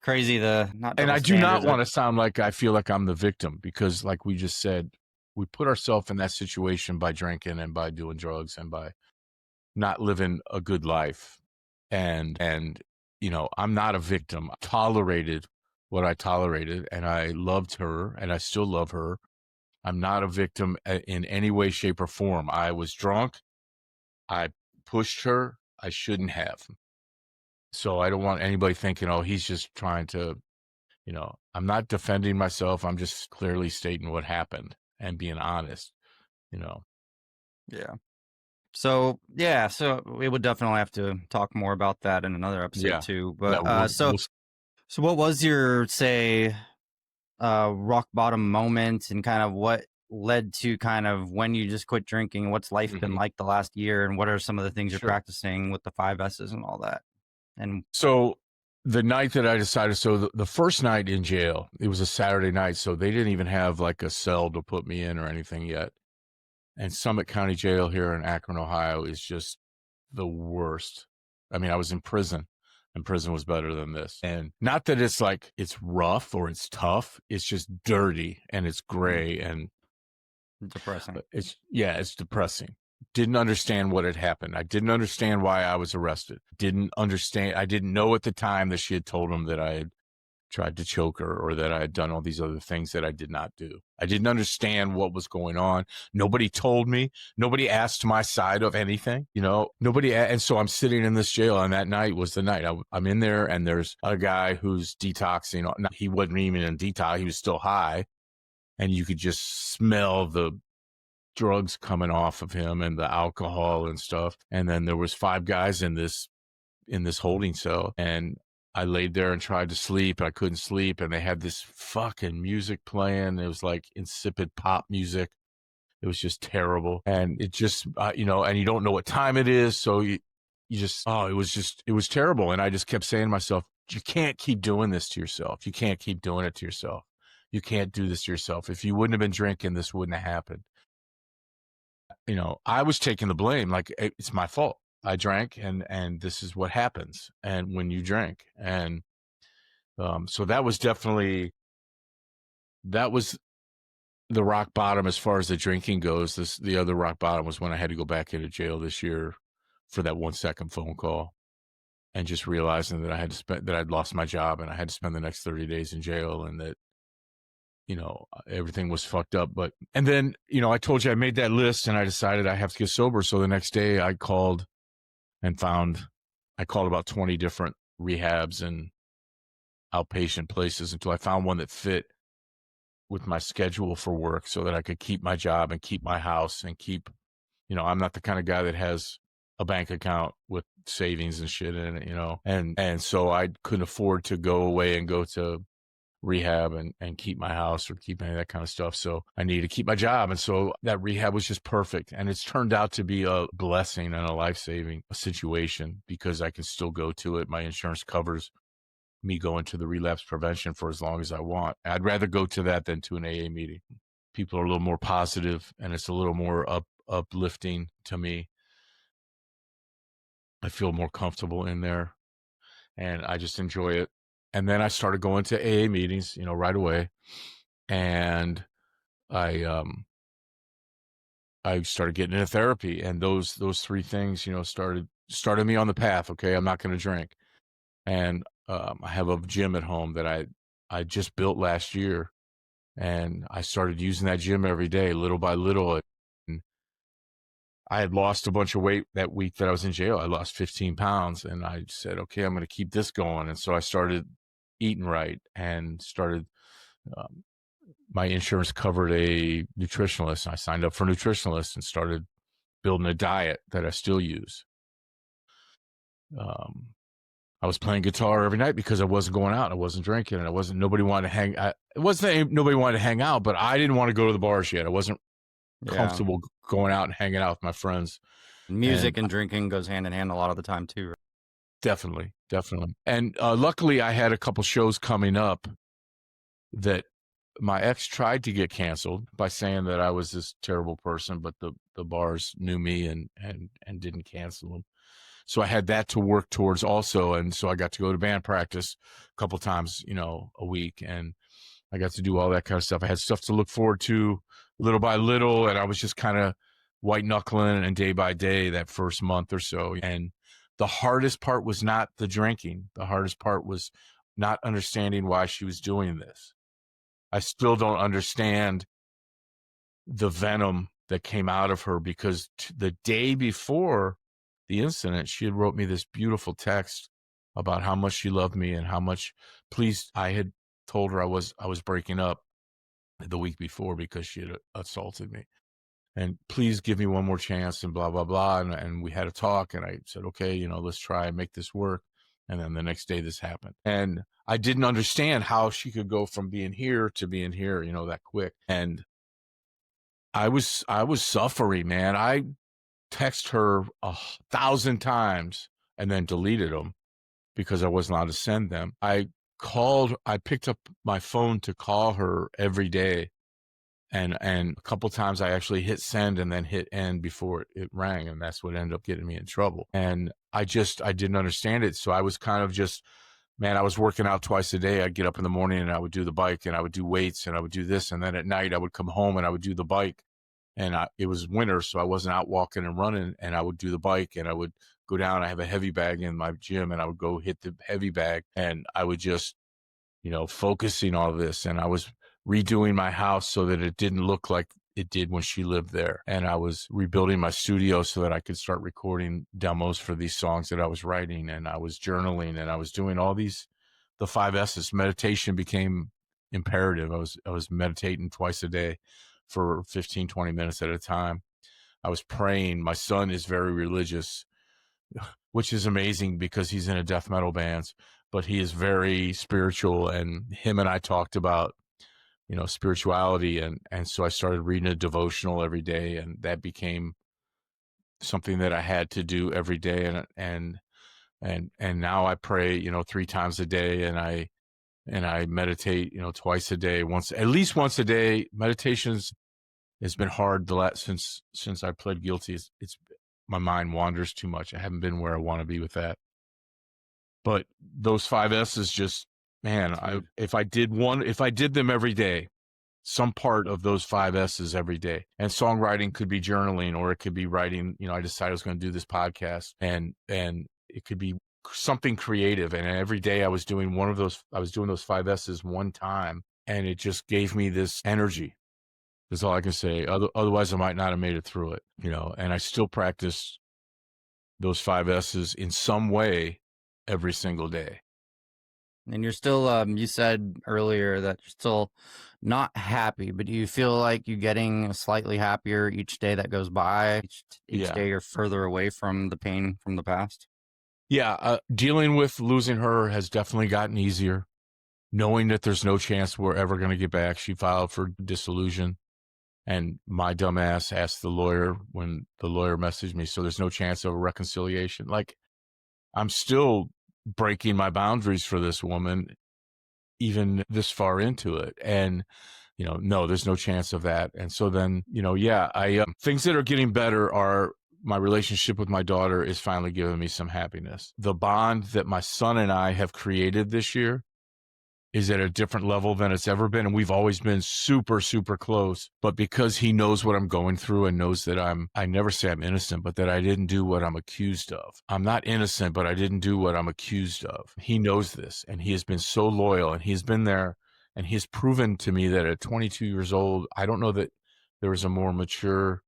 crazy. And
I do not want to sound like I feel like I'm the victim because like we just said, we put ourselves in that situation by drinking and by doing drugs and by not living a good life. And I'm not a victim. I tolerated what I tolerated, and I loved her, and I still love her. I'm not a victim in any way, shape, or form. I was drunk. I pushed her. I shouldn't have. So I don't want anybody thinking, oh, he's just trying to, I'm not defending myself. I'm just clearly stating what happened and being honest, you know.
Yeah. So yeah, so we would definitely have to talk more about that in another episode
Yeah.
too.
Yeah.
But so what was your, say, rock bottom moment, and kind of what led to kind of when you just quit drinking? What's life been like the last year, and what are some of the things you're
Sure.
practicing with the 5S's and all that? And
So the night that I decided, so the first night in jail, it was a Saturday night, so they didn't even have like a cell to put me in or anything yet. And Summit County Jail here in Akron, Ohio is just the worst. I mean, I was in prison, and prison was better than this. And not that it's like it's rough or it's tough, it's just dirty and it's gray and
depressing.
it's depressing. Didn't understand what had happened. I didn't understand why I was arrested. I didn't know at the time that she had told him that I had tried to choke her or that I had done all these other things that I did not do. I didn't understand what was going on. Nobody told me. Nobody asked my side of anything, and so I'm sitting in this jail, and that night was the night. I'm in there, and there's a guy who's detoxing. He wasn't even in detox. He was still high, and you could just smell the drugs coming off of him and the alcohol and stuff. And then there was 5 guys in this holding cell, and I laid there and tried to sleep. I couldn't sleep, and they had this fucking music playing. It was like insipid pop music. It was just terrible, and it just and you don't know what time it is, so you just it was terrible. And I just kept saying to myself, you can't keep doing this to yourself. You can't keep doing it to yourself. You can't do this to yourself. If you wouldn't have been drinking, this wouldn't have happened. I was taking the blame, like it's my fault. I drank, and this is what happens. And when you drink, and so that was the rock bottom as far as the drinking goes. The other rock bottom was when I had to go back into jail this year for that 1-second phone call, and just realizing that I'd lost my job and I had to spend the next 30 days in jail, and that everything was fucked up. And then, I told you I made that list, and I decided I have to get sober. So the next day I called about 20 different rehabs and outpatient places until I found one that fit with my schedule for work, so that I could keep my job and keep my house and keep, I'm not the kind of guy that has a bank account with savings and shit in it, and so I couldn't afford to go away and go to rehab and keep my house or keep any of that kind of stuff. So I needed to keep my job. And so that rehab was just perfect. And it's turned out to be a blessing and a life-saving situation, because I can still go to it. My insurance covers me going to the relapse prevention for as long as I want. I'd rather go to that than to an AA meeting. People are a little more positive, and it's a little more uplifting to me. I feel more comfortable in there, and I just enjoy it. And then I started going to AA meetings, right away. And I started getting into therapy, and those 3 things, started me on the path. Okay, I'm not going to drink. And I have a gym at home that I just built last year, and I started using that gym every day, little by little. And I had lost a bunch of weight that week that I was in jail. I lost 15 pounds, and I said, okay, I'm going to keep this going. And so I started eating right, and started, my insurance covered a nutritionalist. And I signed up for a nutritionalist and started building a diet that I still use. I was playing guitar every night because I wasn't going out. I wasn't drinking, and nobody wanted to hang. It wasn't nobody wanted to hang out, but I didn't want to go to the bars yet. I wasn't comfortable going out and hanging out with my friends.
Music and drinking goes hand in hand a lot of the time too. Right?
Definitely. And luckily, I had a couple shows coming up that my ex tried to get canceled by saying that I was this terrible person, but the bars knew me and didn't cancel them. So I had that to work towards also. And so I got to go to band practice a couple times, a week, and I got to do all that kind of stuff. I had stuff to look forward to little by little, and I was just kind of white knuckling and day by day that first month or so. And the hardest part was not the drinking. The hardest part was not understanding why she was doing this. I still don't understand the venom that came out of her, because the day before the incident, she had wrote me this beautiful text about how much she loved me and how much please I had told her I was breaking up the week before because she had assaulted me, and please give me one more chance and blah blah blah, and we had a talk, and I said, okay, let's try and make this work. And then the next day this happened, and I didn't understand how she could go from being here to being here, that quick. And I was suffering, man. I text her 1,000 times and then deleted them because I wasn't allowed to send them. I picked up my phone to call her every day. And a couple times I actually hit send and then hit end before it rang. And that's what ended up getting me in trouble. And I didn't understand it. So I was kind of just, man, I was working out twice a day. I'd get up in the morning and I would do the bike and I would do weights and I would do this. And then at night I would come home and I would do the bike. And it was winter, so I wasn't out walking and running, and I would do the bike and I would go down. I have a heavy bag in my gym and I would go hit the heavy bag, and I would just, focusing all this. And I was redoing my house so that it didn't look like it did when she lived there. And I was rebuilding my studio so that I could start recording demos for these songs that I was writing. And I was journaling and I was doing all these, the 5S's. Meditation became imperative. I was meditating twice a day for 15, 20 minutes at a time. I was praying. My son is very religious, which is amazing because he's in a death metal band, but he is very spiritual. And him and I talked about, spirituality. And so I started reading a devotional every day, and that became something that I had to do every day. And now I pray, 3 times a day, and I meditate, twice a day, at least once a day. Meditations has been hard since I pled guilty. It's my mind wanders too much. I haven't been where I want to be with that. But those 5S's just, man, if I did them every day, some part of those 5S's every day. And songwriting could be journaling, or it could be writing. I decided I was going to do this podcast, and it could be something creative. And every day I was doing those 5S's one time, and it just gave me this energy. That's all I can say. Otherwise, I might not have made it through it, and I still practice those 5S's in some way every single day.
And you're still, you said earlier that you're still not happy, but do you feel like you're getting slightly happier each day that goes by? Each day you're further away from the pain from the past?
Yeah. Dealing with losing her has definitely gotten easier. Knowing that there's no chance we're ever going to get back. She filed for dissolution. And my dumbass asked the lawyer when the lawyer messaged me, so there's no chance of a reconciliation. Like, I'm still breaking my boundaries for this woman, even this far into it. And, no, there's no chance of that. And so then, things that are getting better are my relationship with my daughter is finally giving me some happiness. The bond that my son and I have created this year is at a different level than it's ever been. And we've always been super, super close. But because he knows what I'm going through and knows that I never say I'm innocent, but that I didn't do what I'm accused of. I'm not innocent, but I didn't do what I'm accused of. He knows this, and he has been so loyal, and he's been there, and he's proven to me that at 22 years old, I don't know that there is a more mature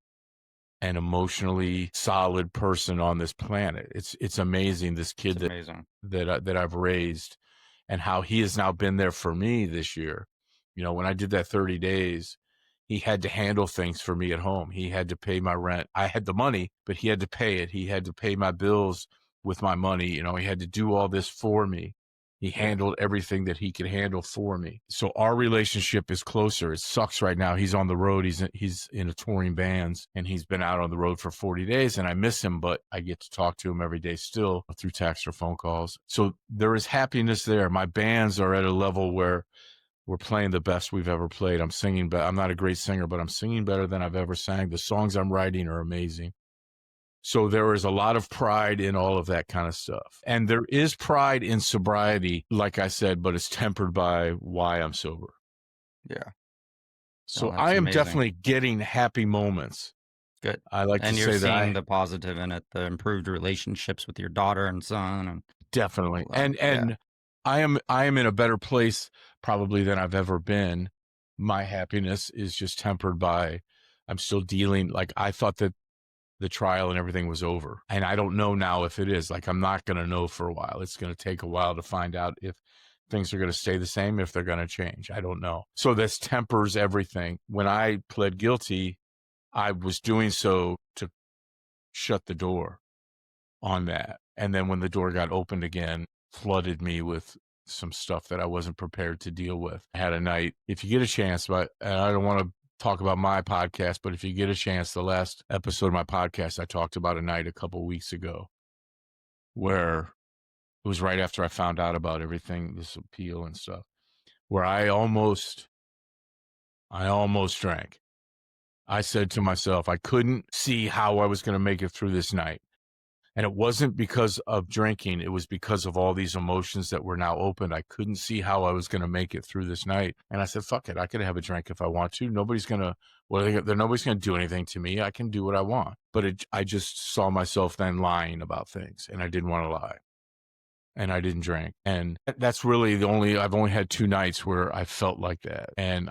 and emotionally solid person on this planet. It's amazing, this kid that I've raised, and how he has now been there for me this year. When I did that 30 days, he had to handle things for me at home. He had to pay my rent. I had the money, but he had to pay it. He had to pay my bills with my money. He had to do all this for me. He handled everything that he could handle for me. So our relationship is closer. It sucks right now. He's on the road. He's in a touring bands, and he's been out on the road for 40 days, and I miss him, but I get to talk to him every day still through text or phone calls. So there is happiness there. My bands are at a level where we're playing the best we've ever played. I'm singing, but I'm not a great singer, but I'm singing better than I've ever sang. The songs I'm writing are amazing. So there is a lot of pride in all of that kind of stuff. And there is pride in sobriety, like I said, but it's tempered by why I'm sober.
Yeah.
So I am definitely getting happy moments.
Good.
I like to say that.
And you're seeing the positive in it, the improved relationships with your daughter and son. And
definitely. And I am in a better place probably than I've ever been. My happiness is just tempered by I'm still dealing. Like, I thought that the trial and everything was over, and I don't know now if it is. Like, I'm not going to know for a while. It's going to take a while to find out if things are going to stay the same, if they're going to change. I don't know. So this tempers everything. When I pled guilty, I was doing so to shut the door on that. And then when the door got opened again, flooded me with some stuff that I wasn't prepared to deal with. I had a night, if you get a chance, but and I don't want to talk about my podcast, but if you get a chance, the last episode of my podcast, I talked about a night a couple weeks ago where it was right after I found out about everything, this appeal and stuff, where I almost drank. I said to myself, I couldn't see how I was going to make it through this night. And it wasn't because of drinking. It was because of all these emotions that were now open. I couldn't see how I was going to make it through this night. And I said, fuck it. I could have a drink if I want to. Nobody's going to, nobody's going to do anything to me. I can do what I want. But I just saw myself then lying about things, and I didn't want to lie. And I didn't drink. And that's really I've only had 2 nights where I felt like that. And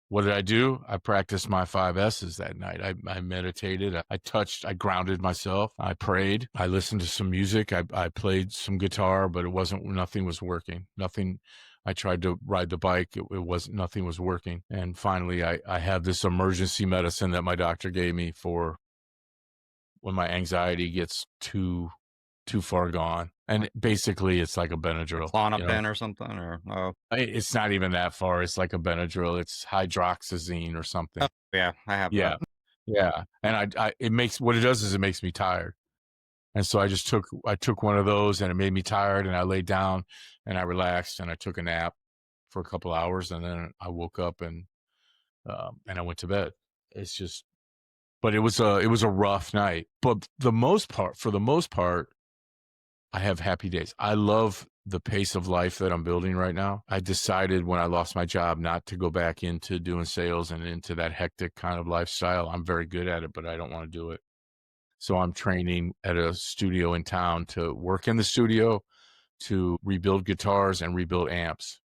what did I do? I practiced my 5 S's that night. I meditated. I grounded myself. I prayed. I listened to some music. I played some guitar, but nothing was working. Nothing. I tried to ride the bike. Nothing was working. And finally, I had this emergency medicine that my doctor gave me for when my anxiety gets too far gone. And basically it's like a Benadryl.
Klonopin or something, or
it's not even that far. It's like a Benadryl. It's hydroxyzine or something.
oh, yeah, I have
Yeah.
that.
Yeah. And it makes me tired. And so I took one of those, and it made me tired, and I laid down and I relaxed, and I took a nap for a couple hours, and then I woke up and I went to bed. It's just, but it was a rough night. But for the most part, I have happy days. I love the pace of life that I'm building right now. I decided when I lost my job not to go back into doing sales and into that hectic kind of lifestyle. I'm very good at it, but I don't want to do it. So I'm training at a studio in town to work in the studio, to rebuild guitars and rebuild amps.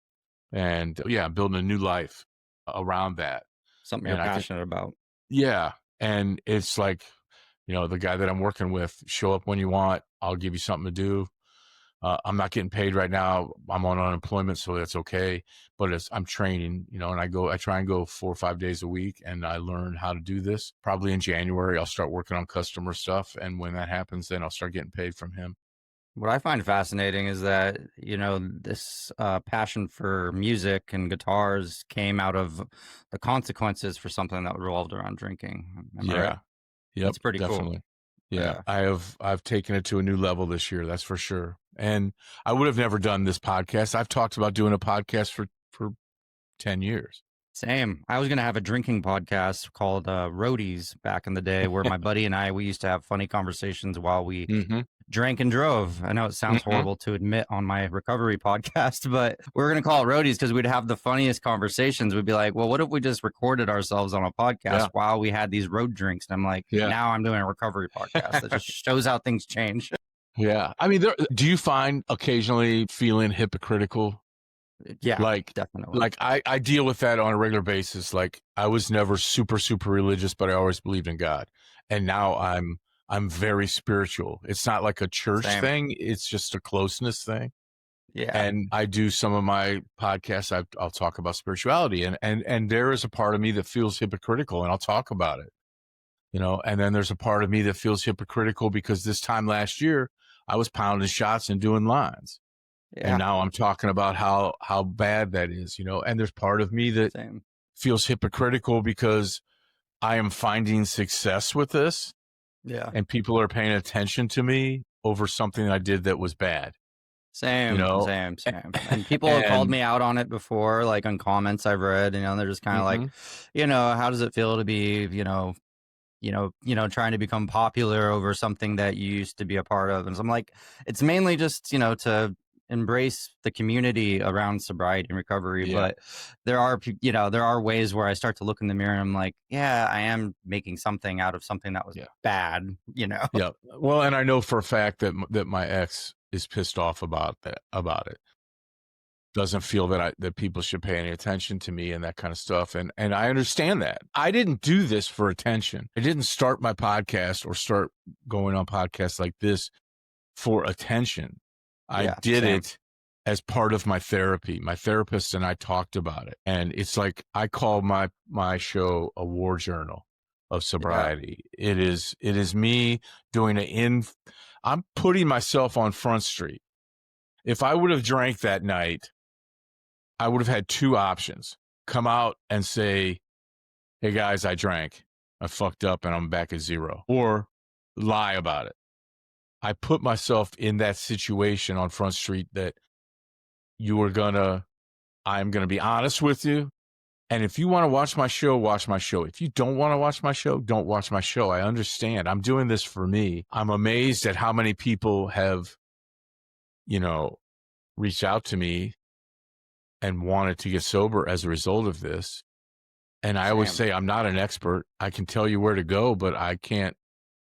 And yeah, I'm building a new life around that.
Something you're
And
passionate about.
Yeah. And it's like, the guy that I'm working with, show up when you want. I'll give you something to do. I'm not getting paid right now. I'm on unemployment, so that's okay. But I'm training, and I try and go 4 or 5 days a week, and I learn how to do this. Probably in January, I'll start working on customer stuff. And when that happens, then I'll start getting paid from him.
What I find fascinating is that, this passion for music and guitars came out of the consequences for something that revolved around drinking. Am I right?
Yep.
That's pretty
definitely.
cool.
Yeah. I've taken it to a new level this year. That's for sure. And I would have never done this podcast. I've talked about doing a podcast for 10 years.
Same. I was going to have a drinking podcast called Roadies back in the day, where my buddy and we used to have funny conversations while we drank and drove. I know it sounds horrible to admit on my recovery podcast, but we're going to call it Roadies because we'd have the funniest conversations. We'd be like, well, what if we just recorded ourselves on a podcast while we had these road drinks? And I'm like, now I'm doing a recovery podcast. That just shows how things change.
Yeah. I mean, do you find occasionally feeling hypocritical?
Yeah,
like
definitely.
Like I deal with that on a regular basis. Like, I was never super, super religious, but I always believed in God. And now I'm very spiritual. It's not like a church thing. It's just a closeness thing.
Yeah.
And I do some of my podcasts. I'll talk about spirituality, and there is a part of me that feels hypocritical, and I'll talk about it, and then there's a part of me that feels hypocritical because this time last year I was pounding shots and doing lines. Yeah. And now I'm talking about how bad that is, and there's part of me that feels hypocritical because I am finding success with this.
Yeah.
And people are paying attention to me over something I did that was bad.
Same. And people have called me out on it before, like on comments I've read, and they're just kind of like, how does it feel to be, trying to become popular over something that you used to be a part of? And so I'm like, it's mainly just, to embrace the community around sobriety and recovery. But there are ways where I start to look in the mirror and I'm like, yeah, I am making something out of something that was bad, Yeah.
Well, and I know for a fact that my ex is pissed off about it. doesn't feel that people should pay any attention to me and that kind of stuff. And I understand that. I didn't do this for attention. I didn't start my podcast or start going on podcasts like this for attention. I
Yeah,
did
same.
it as part of my therapy. My therapist and I talked about it. And it's like I call my show a war journal of sobriety. It is me doing I'm putting myself on Front Street. If I would have drank that night, I would have had two options. Come out and say, hey guys, I drank. I fucked up and I'm back at zero. Or lie about it. I put myself in that situation on Front Street that I'm going to be honest with you. And if you want to watch my show, watch my show. If you don't want to watch my show, don't watch my show. I understand. I'm doing this for me. I'm amazed at how many people have, reached out to me and wanted to get sober as a result of this. And I always say, I'm not an expert. I can tell you where to go, but I can't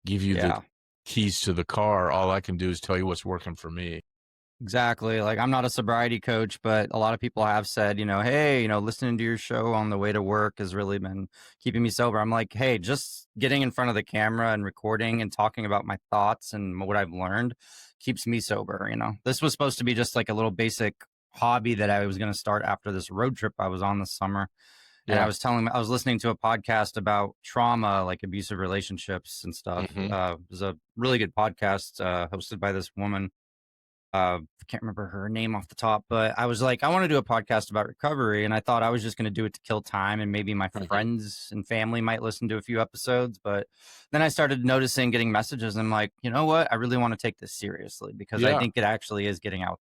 give you the keys to the car. All I can do is tell you what's working for me.
Exactly. Like, I'm not a sobriety coach, but a lot of people have said, hey, listening to your show on the way to work has really been keeping me sober. I'm like, hey, just getting in front of the camera and recording and talking about my thoughts and what I've learned keeps me sober. This was supposed to be just like a little basic hobby that I was going to start after this road trip I was on this summer. And I was listening to a podcast about trauma, like abusive relationships and stuff. It was a really good podcast hosted by this woman. I can't remember her name off the top, but I was like, I want to do a podcast about recovery. And I thought I was just going to do it to kill time. And maybe my friends and family might listen to a few episodes. But then I started noticing, getting messages. And I'm like, you know what? I really want to take this seriously because I think it actually is getting out.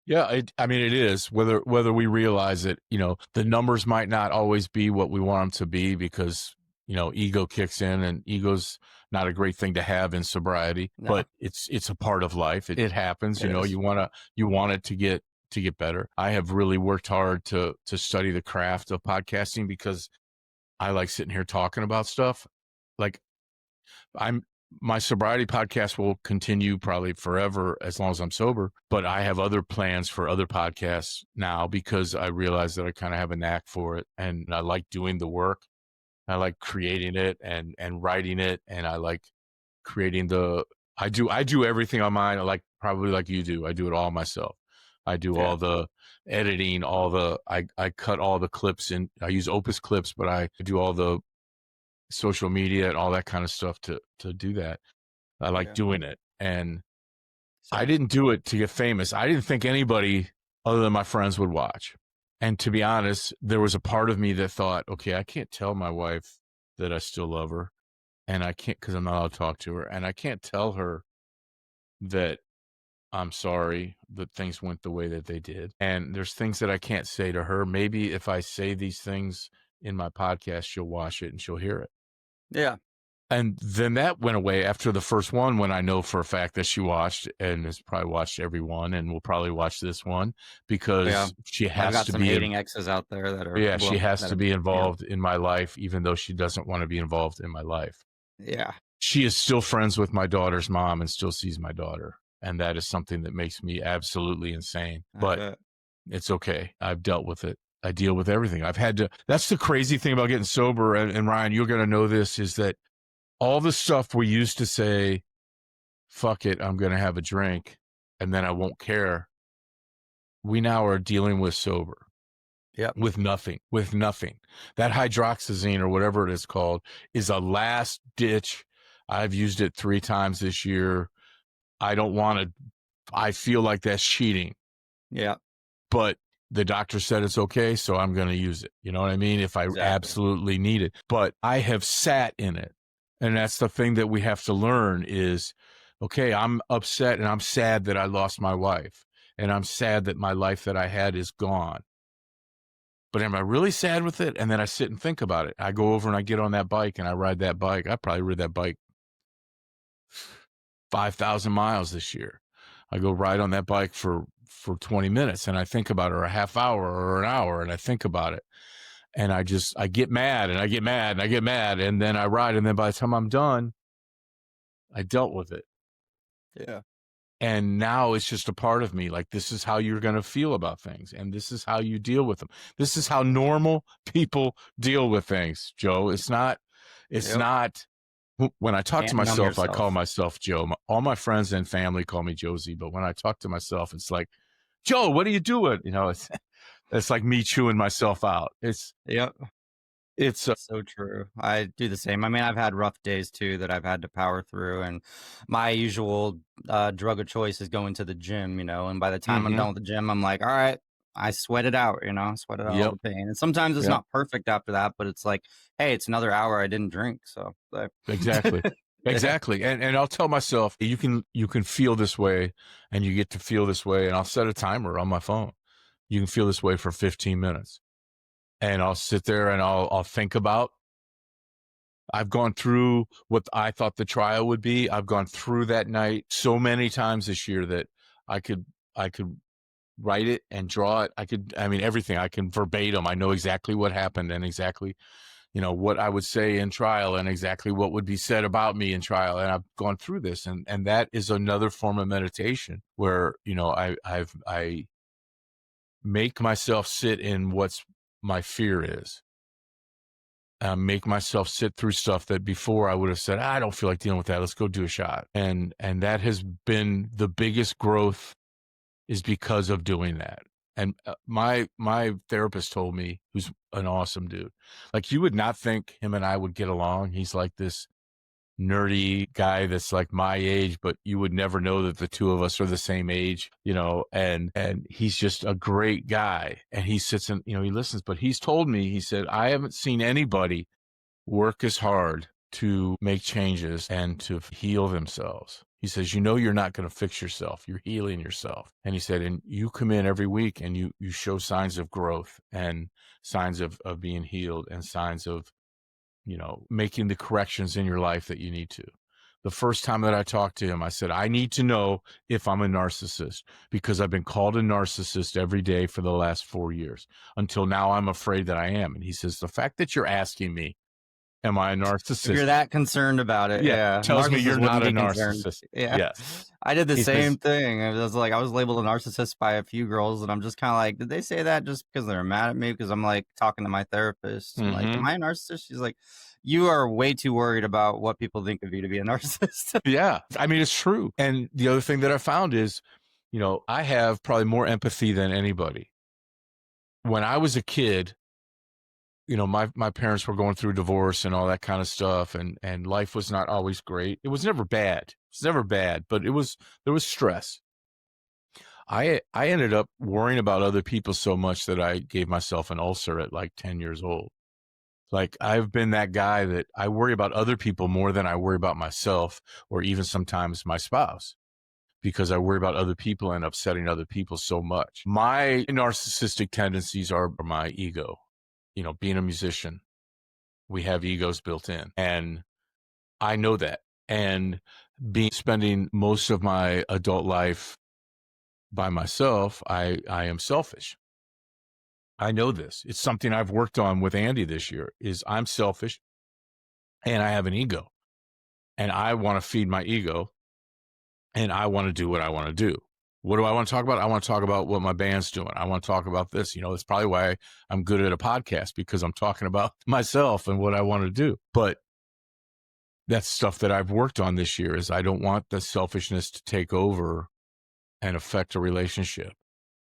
Yeah, it is, whether we realize it. The numbers might not always be what we want them to be because, ego kicks in, and ego's not a great thing to have in sobriety, but it's a part of life. It happens, you want it to get better. I have really worked hard to study the craft of podcasting because I like sitting here talking about stuff. Like my sobriety podcast will continue probably forever as long as I'm sober, but I have other plans for other podcasts now because I realize that I kind of have a knack for it and I like doing the work. I like creating it and writing it. And I like creating I do everything on mine. Probably like you do. I do it all myself. I do all the editing, I cut all the clips in. I use Opus clips, but I do all the social media and all that kind of stuff to do that. I like doing it. And I didn't do it to get famous. I didn't think anybody other than my friends would watch. And to be honest, there was a part of me that thought, okay, I can't tell my wife that I still love her. And I can't, because I'm not allowed to talk to her. And I can't tell her that I'm sorry that things went the way that they did. And there's things that I can't say to her. Maybe if I say these things in my podcast, she'll watch it and she'll hear it.
Yeah.
And then that went away after the first one when I know for a fact that she watched and has probably watched every one and will probably watch this one because she has
I've got
to
some
be
hating exes out there that are
she has to be involved in my life even though she doesn't want to be involved in my life.
Yeah.
She is still friends with my daughter's mom and still sees my daughter. And that is something that makes me absolutely insane. But it's okay. I've dealt with it. I deal with everything. I've had to. That's the crazy thing about getting sober. And Ryan, you're going to know this, is that all the stuff we used to say, fuck it, I'm going to have a drink and then I won't care. We now are dealing with sober.
Yeah.
With nothing. That hydroxyzine or whatever it is called is a last ditch. I've used it 3 times this year. I feel like that's cheating.
Yeah.
But the doctor said it's okay, so I'm going to use it. You know what I mean? If I absolutely need it. But I have sat in it. And that's the thing that we have to learn is, okay, I'm upset and I'm sad that I lost my wife. And I'm sad that my life that I had is gone. But am I really sad with it? And then I sit and think about it. I go over and I get on that bike and I ride that bike. I probably rode that bike 5,000 miles this year. I go ride on that bike for 20 minutes and I think about it, or a half hour or an hour, and I think about it. And I get mad and I get mad and I get mad. And then I ride. And then by the time I'm done, I dealt with it.
Yeah.
And now it's just a part of me. Like, this is how you're going to feel about things. And this is how you deal with them. This is how normal people deal with things, Joe. It's not,
Yep.
when I talk to
Can't numb
myself, I call
yourself.
myself Joe. All my friends and family call me Jozey. But when I talk to myself, it's like, Joe, what are you doing? It's like me chewing myself out.
Yep.
It's
So true. I do the same. I mean, I've had rough days too that I've had to power through, and my usual drug of choice is going to the gym, and by the time I'm
mm-hmm.
done with the gym, I'm like, all right, I sweat it out, sweat it out all
Yep.
the pain. And sometimes it's
Yep.
not perfect after that, but it's like, hey, it's another hour I didn't drink. So
Exactly.
yeah.
Exactly. And I'll tell myself, you can feel this way, and you get to feel this way. And I'll set a timer on my phone. You can feel this way for 15 minutes. And I'll sit there and I'll think about, I've gone through what I thought the trial would be. I've gone through that night so many times this year that I could write it and draw it. I mean, everything. I can verbatim. I know exactly what happened and exactly, what I would say in trial and exactly what would be said about me in trial. And I've gone through this, and that is another form of meditation where, I make myself sit in what's my fear is. Make myself sit through stuff that before I would have said, I don't feel like dealing with that. Let's go do a shot. And that has been the biggest growth, is because of doing that. And my therapist told me, who's an awesome dude, like, you would not think him and I would get along. He's like this nerdy guy that's like my age, but you would never know that the two of us are the same age, and he's just a great guy. And he sits and, he listens, but he's told me, he said, I haven't seen anybody work as hard to make changes and to heal themselves. He says, you're not going to fix yourself. You're healing yourself. And he said, and you come in every week and you show signs of growth and signs of being healed and signs of, making the corrections in your life that you need to. The first time that I talked to him, I said, I need to know if I'm a narcissist, because I've been called a narcissist every day for the last 4 years. Until now, I'm afraid that I am. And he says, the fact that you're asking me, am I a
If you're
narcissist?
that concerned about it,
Yeah,
yeah.
tells me you're
Narcissists wouldn't
not a
be concerned.
narcissist.
Yeah.
Yes.
I did the
He says,
same thing. I was labeled a narcissist by a few girls, and I'm just kind of like, did they say that just because they're mad at me? Because I'm like talking to my therapist. I'm like, am I a narcissist? She's like, you are way too worried about what people think of you to be a narcissist.
yeah, I mean, it's true. And the other thing that I found is, I have probably more empathy than anybody. When I was a kid, my parents were going through divorce and all that kind of stuff, and life was not always great. It was never bad. It's never bad, but there was stress. I ended up worrying about other people so much that I gave myself an ulcer at like 10 years old. Like, I've been that guy that I worry about other people more than I worry about myself, or even sometimes my spouse, because I worry about other people and upsetting other people so much. My narcissistic tendencies are my ego. Being a musician, we have egos built in, and I know that. And spending most of my adult life by myself, I am selfish. I know this. It's something I've worked on with Andy this year, is I'm selfish and I have an ego, and I want to feed my ego, and I want to do what I want to do. What do I want to talk about? I want to talk about what my band's doing. I want to talk about this. It's probably why I'm good at a podcast, because I'm talking about myself and what I want to do. But that's stuff that I've worked on this year, is I don't want the selfishness to take over and affect a relationship.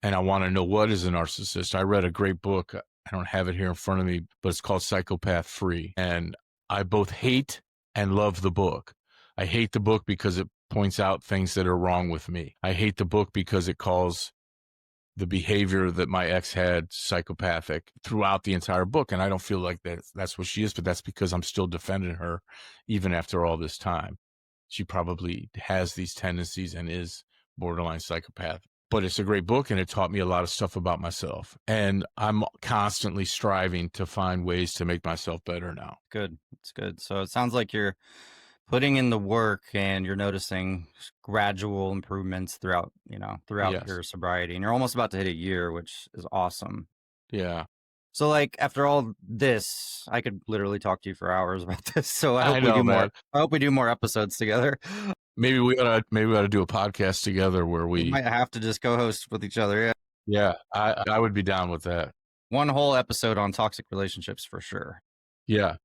And I want to know, what is a narcissist? I read a great book. I don't have it here in front of me, but it's called Psychopath Free. And I both hate and love the book. I hate the book because it points out things that are wrong with me. I hate the book because it calls the behavior that my ex had psychopathic throughout the entire book. And I don't feel like that's what she is, but that's because I'm still defending her even after all this time. She probably has these tendencies and is borderline psychopath. But it's a great book, and it taught me a lot of stuff about myself. And I'm constantly striving to find ways to make myself better now.
Good. It's good. So it sounds like you're putting in the work and you're noticing gradual improvements throughout
Yes.
your sobriety, and you're almost about to hit a year, which is awesome.
Yeah.
So like, after all this, I could literally talk to you for hours about this. So I
I
hope we
know,
do more.
man.
I hope we do more episodes together.
maybe we ought to do a podcast together where
We
we
might have to just co-host with each other. Yeah.
yeah, I would be down with that.
One whole episode on toxic relationships for sure.
Yeah.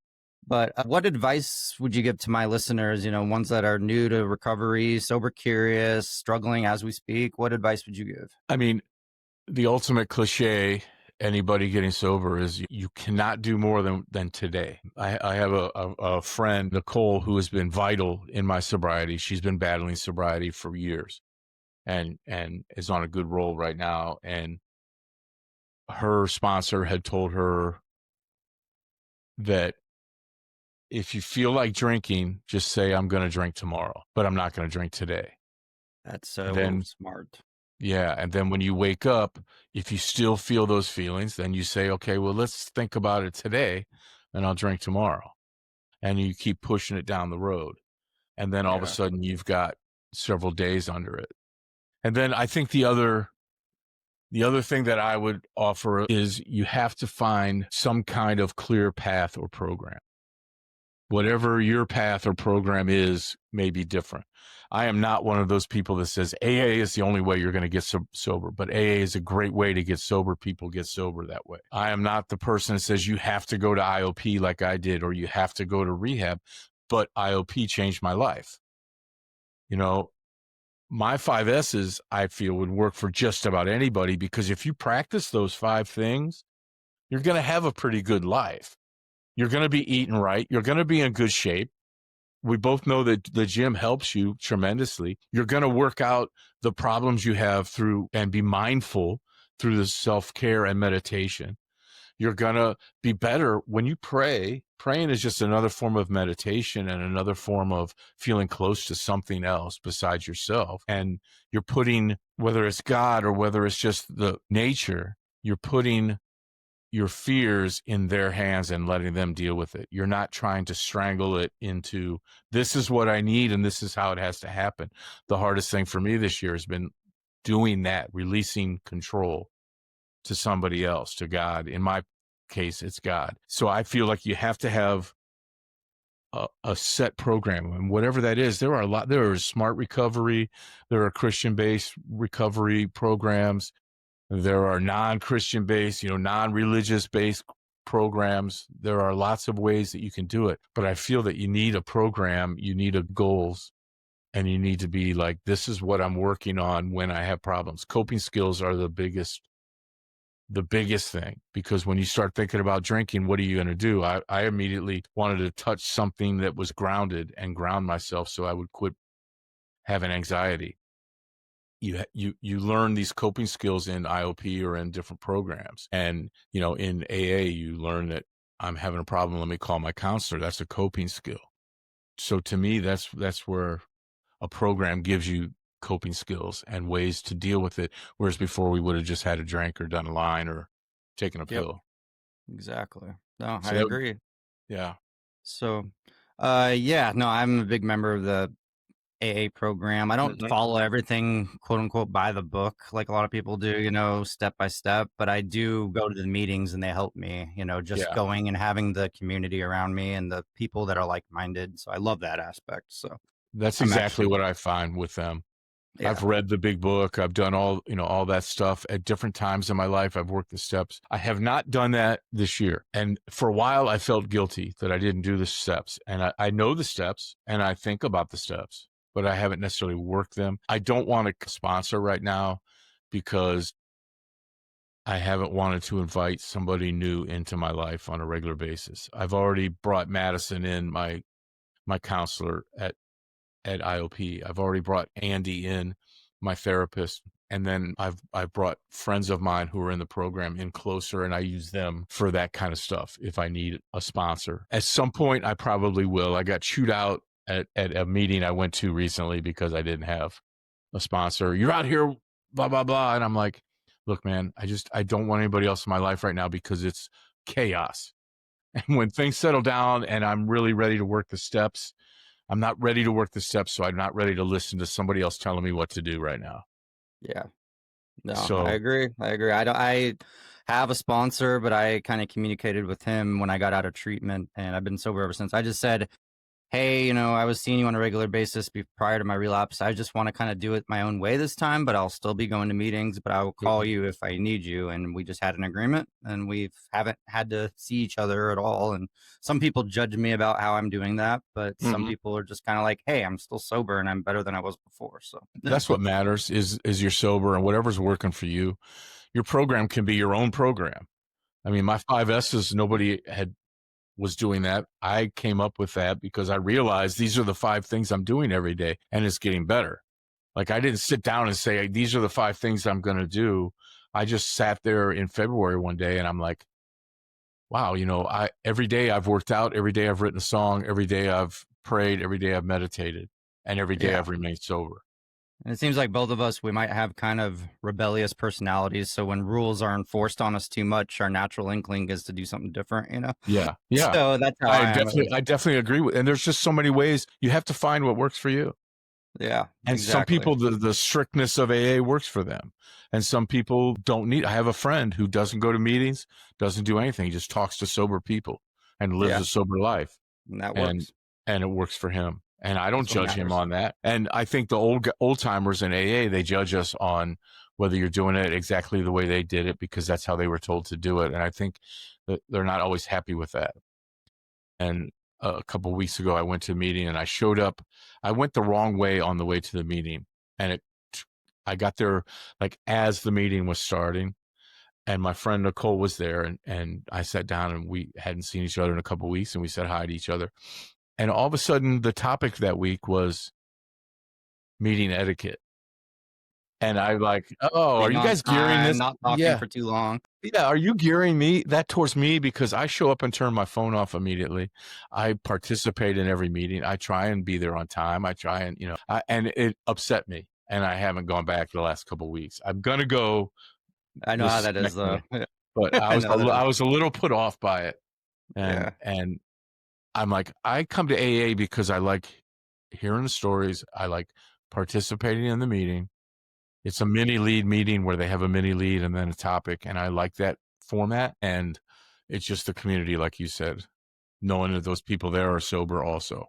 But what advice would you give to my listeners, ones that are new to recovery, sober curious, struggling as we speak? What advice would you give?
I mean, the ultimate cliche anybody getting sober is you cannot do more than today. I have a friend, Nicole, who has been vital in my sobriety. She's been battling sobriety for years and is on a good roll right now. And her sponsor had told her that if you feel like drinking, just say, I'm going to drink tomorrow, but I'm not going to drink today.
That's
And
so
then,
smart.
yeah. And then when you wake up, if you still feel those feelings, then you say, okay, well, let's think about it today and I'll drink tomorrow. And you keep pushing it down the road. And then all of a
Yeah.
sudden you've got several days under it. And then I think the other thing that I would offer is you have to find some kind of clear path or program. Whatever your path or program is may be different. I am not one of those people that says AA is the only way you're going to get sober, but AA is a great way to get sober. People get sober that way. I am not the person that says you have to go to IOP like I did, or you have to go to rehab, but IOP changed my life. My 5S's, I feel, would work for just about anybody, because if you practice those 5 things, you're going to have a pretty good life. You're going to be eating right. You're going to be in good shape. We both know that the gym helps you tremendously. You're going to work out the problems you have through and be mindful through the self-care and meditation. You're going to be better when you pray. Praying is just another form of meditation and another form of feeling close to something else besides yourself. And you're putting, whether it's God or whether it's just the nature, you're putting your fears in their hands and letting them deal with it. You're not trying to strangle it into, this is what I need and this is how it has to happen. The hardest thing for me this year has been doing that, releasing control to somebody else, to God. In my case, it's God. So I feel like you have to have a set program, and whatever that is, there are smart recovery, there are Christian-based recovery programs, there are non-Christian based, non-religious based programs. There are lots of ways that you can do it, but I feel that you need a program, you need a goals, and you need to be like, this is what I'm working on when I have problems. Coping skills are the biggest thing, because when you start thinking about drinking, what are you going to do? I immediately wanted to touch something that was grounded and ground myself so I would quit having anxiety. You learn these coping skills in IOP or in different programs. And, in AA, you learn that I'm having a problem. Let me call my counselor. That's a coping skill. So to me, that's where a program gives you coping skills and ways to deal with it. Whereas before we would have just had a drink or done a line or taken a
Yep.
pill.
Exactly. No,
So
I agree.
yeah.
So, no, I'm a big member of the AA program. I don't
Mhm.
follow everything, quote unquote, by the book like a lot of people do, step by step, but I do go to the meetings and they help me, just
Yeah.
going and having the community around me and the people that are like-minded. So I love that aspect. So
That's
I'm
exactly
actually,
what I find with them. I've
yeah,
read the big book. I've done all that stuff at different times in my life. I've worked the steps. I have not done that this year. And for a while, I felt guilty that I didn't do the steps. And I know the steps and I think about the steps, but I haven't necessarily worked them. I don't want to sponsor right now because I haven't wanted to invite somebody new into my life on a regular basis. I've already brought Madison in, my counselor at IOP. I've already brought Andy in, my therapist, and then I've brought friends of mine who are in the program in closer, and I use them for that kind of stuff if I need a sponsor. At some point, I probably will. I got chewed out at a meeting I went to recently because I didn't have a sponsor. You're out here, blah, blah, blah. And I'm like, look, man, I don't want anybody else in my life right now because it's chaos. And when things settle down and I'm really ready to work the steps, I'm not ready to work the steps, so I'm not ready to listen to somebody else telling me what to do right now.
yeah, no, I
So
agree. I have a sponsor, but I kind of communicated with him when I got out of treatment and I've been sober ever since. I just said, hey, I was seeing you on a regular basis prior to my relapse. I just want to kind of do it my own way this time, but I'll still be going to meetings, but I will call you if I need you. And we just had an agreement, and we haven't had to see each other at all. And some people judge me about how I'm doing that, but some people are just kind of like, hey, I'm still sober and I'm better than I was before. So
That's what matters is you're sober, and whatever's working for you. Your program can be your own program. I mean, my 5S's, nobody was doing that. I came up with that because I realized these are the 5 things I'm doing every day, and it's getting better. Like, I didn't sit down and say, these are the 5 things I'm going to do. I just sat there in February one day and I'm like, wow, every day I've worked out, every day I've written a song, every day I've prayed, every day I've meditated, and every day I've remained sober.
And it seems like both of us, we might have kind of rebellious personalities. So when rules are enforced on us too much, our natural inkling is to do something different,
Yeah.
So that's how
I definitely agree with, and there's just so many ways. You have to find what works for you.
Yeah.
And some people, the strictness of AA works for them. And some people don't need. I have a friend who doesn't go to meetings, doesn't do anything. He just talks to sober people and lives a sober life.
And that works.
And it works for him. And I don't judge him on that. And I think the old timers in AA, they judge us on whether you're doing it exactly the way they did it, because that's how they were told to do it. And I think that they're not always happy with that. And a couple of weeks ago, I went to a meeting and I showed up. I went the wrong way on the way to the meeting. And I got there like as the meeting was starting. And my friend Nicole was there, and I sat down, and we hadn't seen each other in a couple of weeks, and we said hi to each other. And all of a sudden, the topic that week was meeting etiquette. And I'm like, are you guys gearing this?
Not talking for too long.
Yeah, are you gearing that towards me? Because I show up and turn my phone off immediately. I participate in every meeting. I try and be there on time. I try and, and it upset me. And I haven't gone back the last couple of weeks. I'm going to go.
I know how that is, though.
But I was a little put off by it. And I'm like, I come to AA because I like hearing the stories. I like participating in the meeting. It's a mini lead meeting where they have a mini lead and then a topic. And I like that format. And it's just the community, like you said, knowing that those people there are sober also.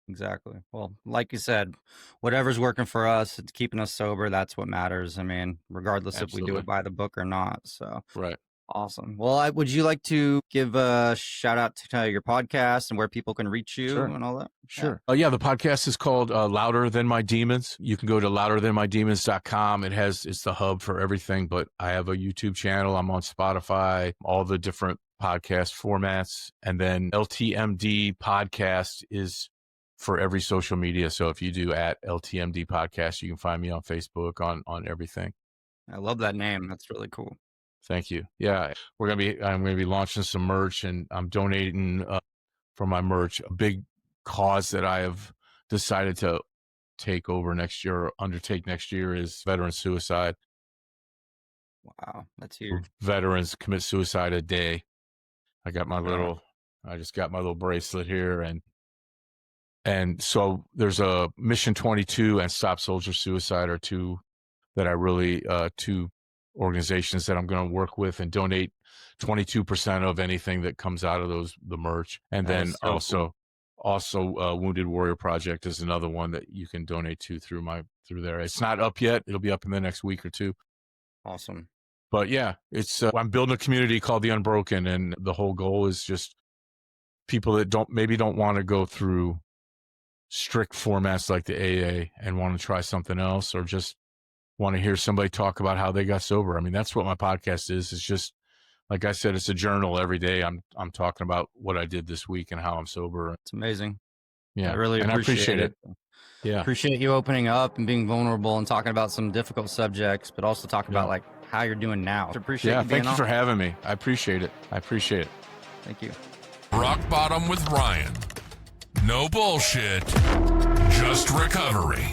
Exactly. Well, like you said, whatever's working for us, it's keeping us sober. That's what matters. I mean, regardless if we do it by the book or not. So,
right.
Awesome. Well, would you like to give a shout out to your podcast and where people can reach you and all that?
Sure. Yeah, the podcast is called Louder Than My Demons. You can go to louderthanmydemons.com. It's the hub for everything, but I have a YouTube channel. I'm on Spotify, all the different podcast formats. And then LTMD podcast is for every social media. So if you do at LTMD podcast, you can find me on Facebook, on everything.
I love that name. That's really cool.
Thank you. Yeah, I'm going to be launching some merch, and I'm donating for my merch. A big cause that I have decided to undertake next year is veteran suicide.
Wow, that's huge.
Veterans commit suicide a day. I just got my little bracelet here, and so there's a Mission 22 and Stop Soldier Suicide are two that I really two organizations that I'm going to work with and donate 22% of anything that comes out of the merch. And then also Wounded Warrior Project is another one that you can donate to through there. It's not up yet. It'll be up in the next week or two.
Awesome.
But yeah, it's I'm building a community called The Unbroken, and the whole goal is just people that don't want to go through strict formats like the AA and want to try something else, or just want to hear somebody talk about how they got sober. I mean, that's what my podcast is. It's just, like I said, it's a journal every day. I'm talking about what I did this week and how I'm sober.
It's amazing.
Yeah.
I really appreciate it.
Yeah.
Appreciate you opening up and being vulnerable and talking about some difficult subjects, but also talking about like how you're doing now.
Thank you for having me. I appreciate it.
Thank you.
Rock Bottom with Ryan. No bullshit, just recovery.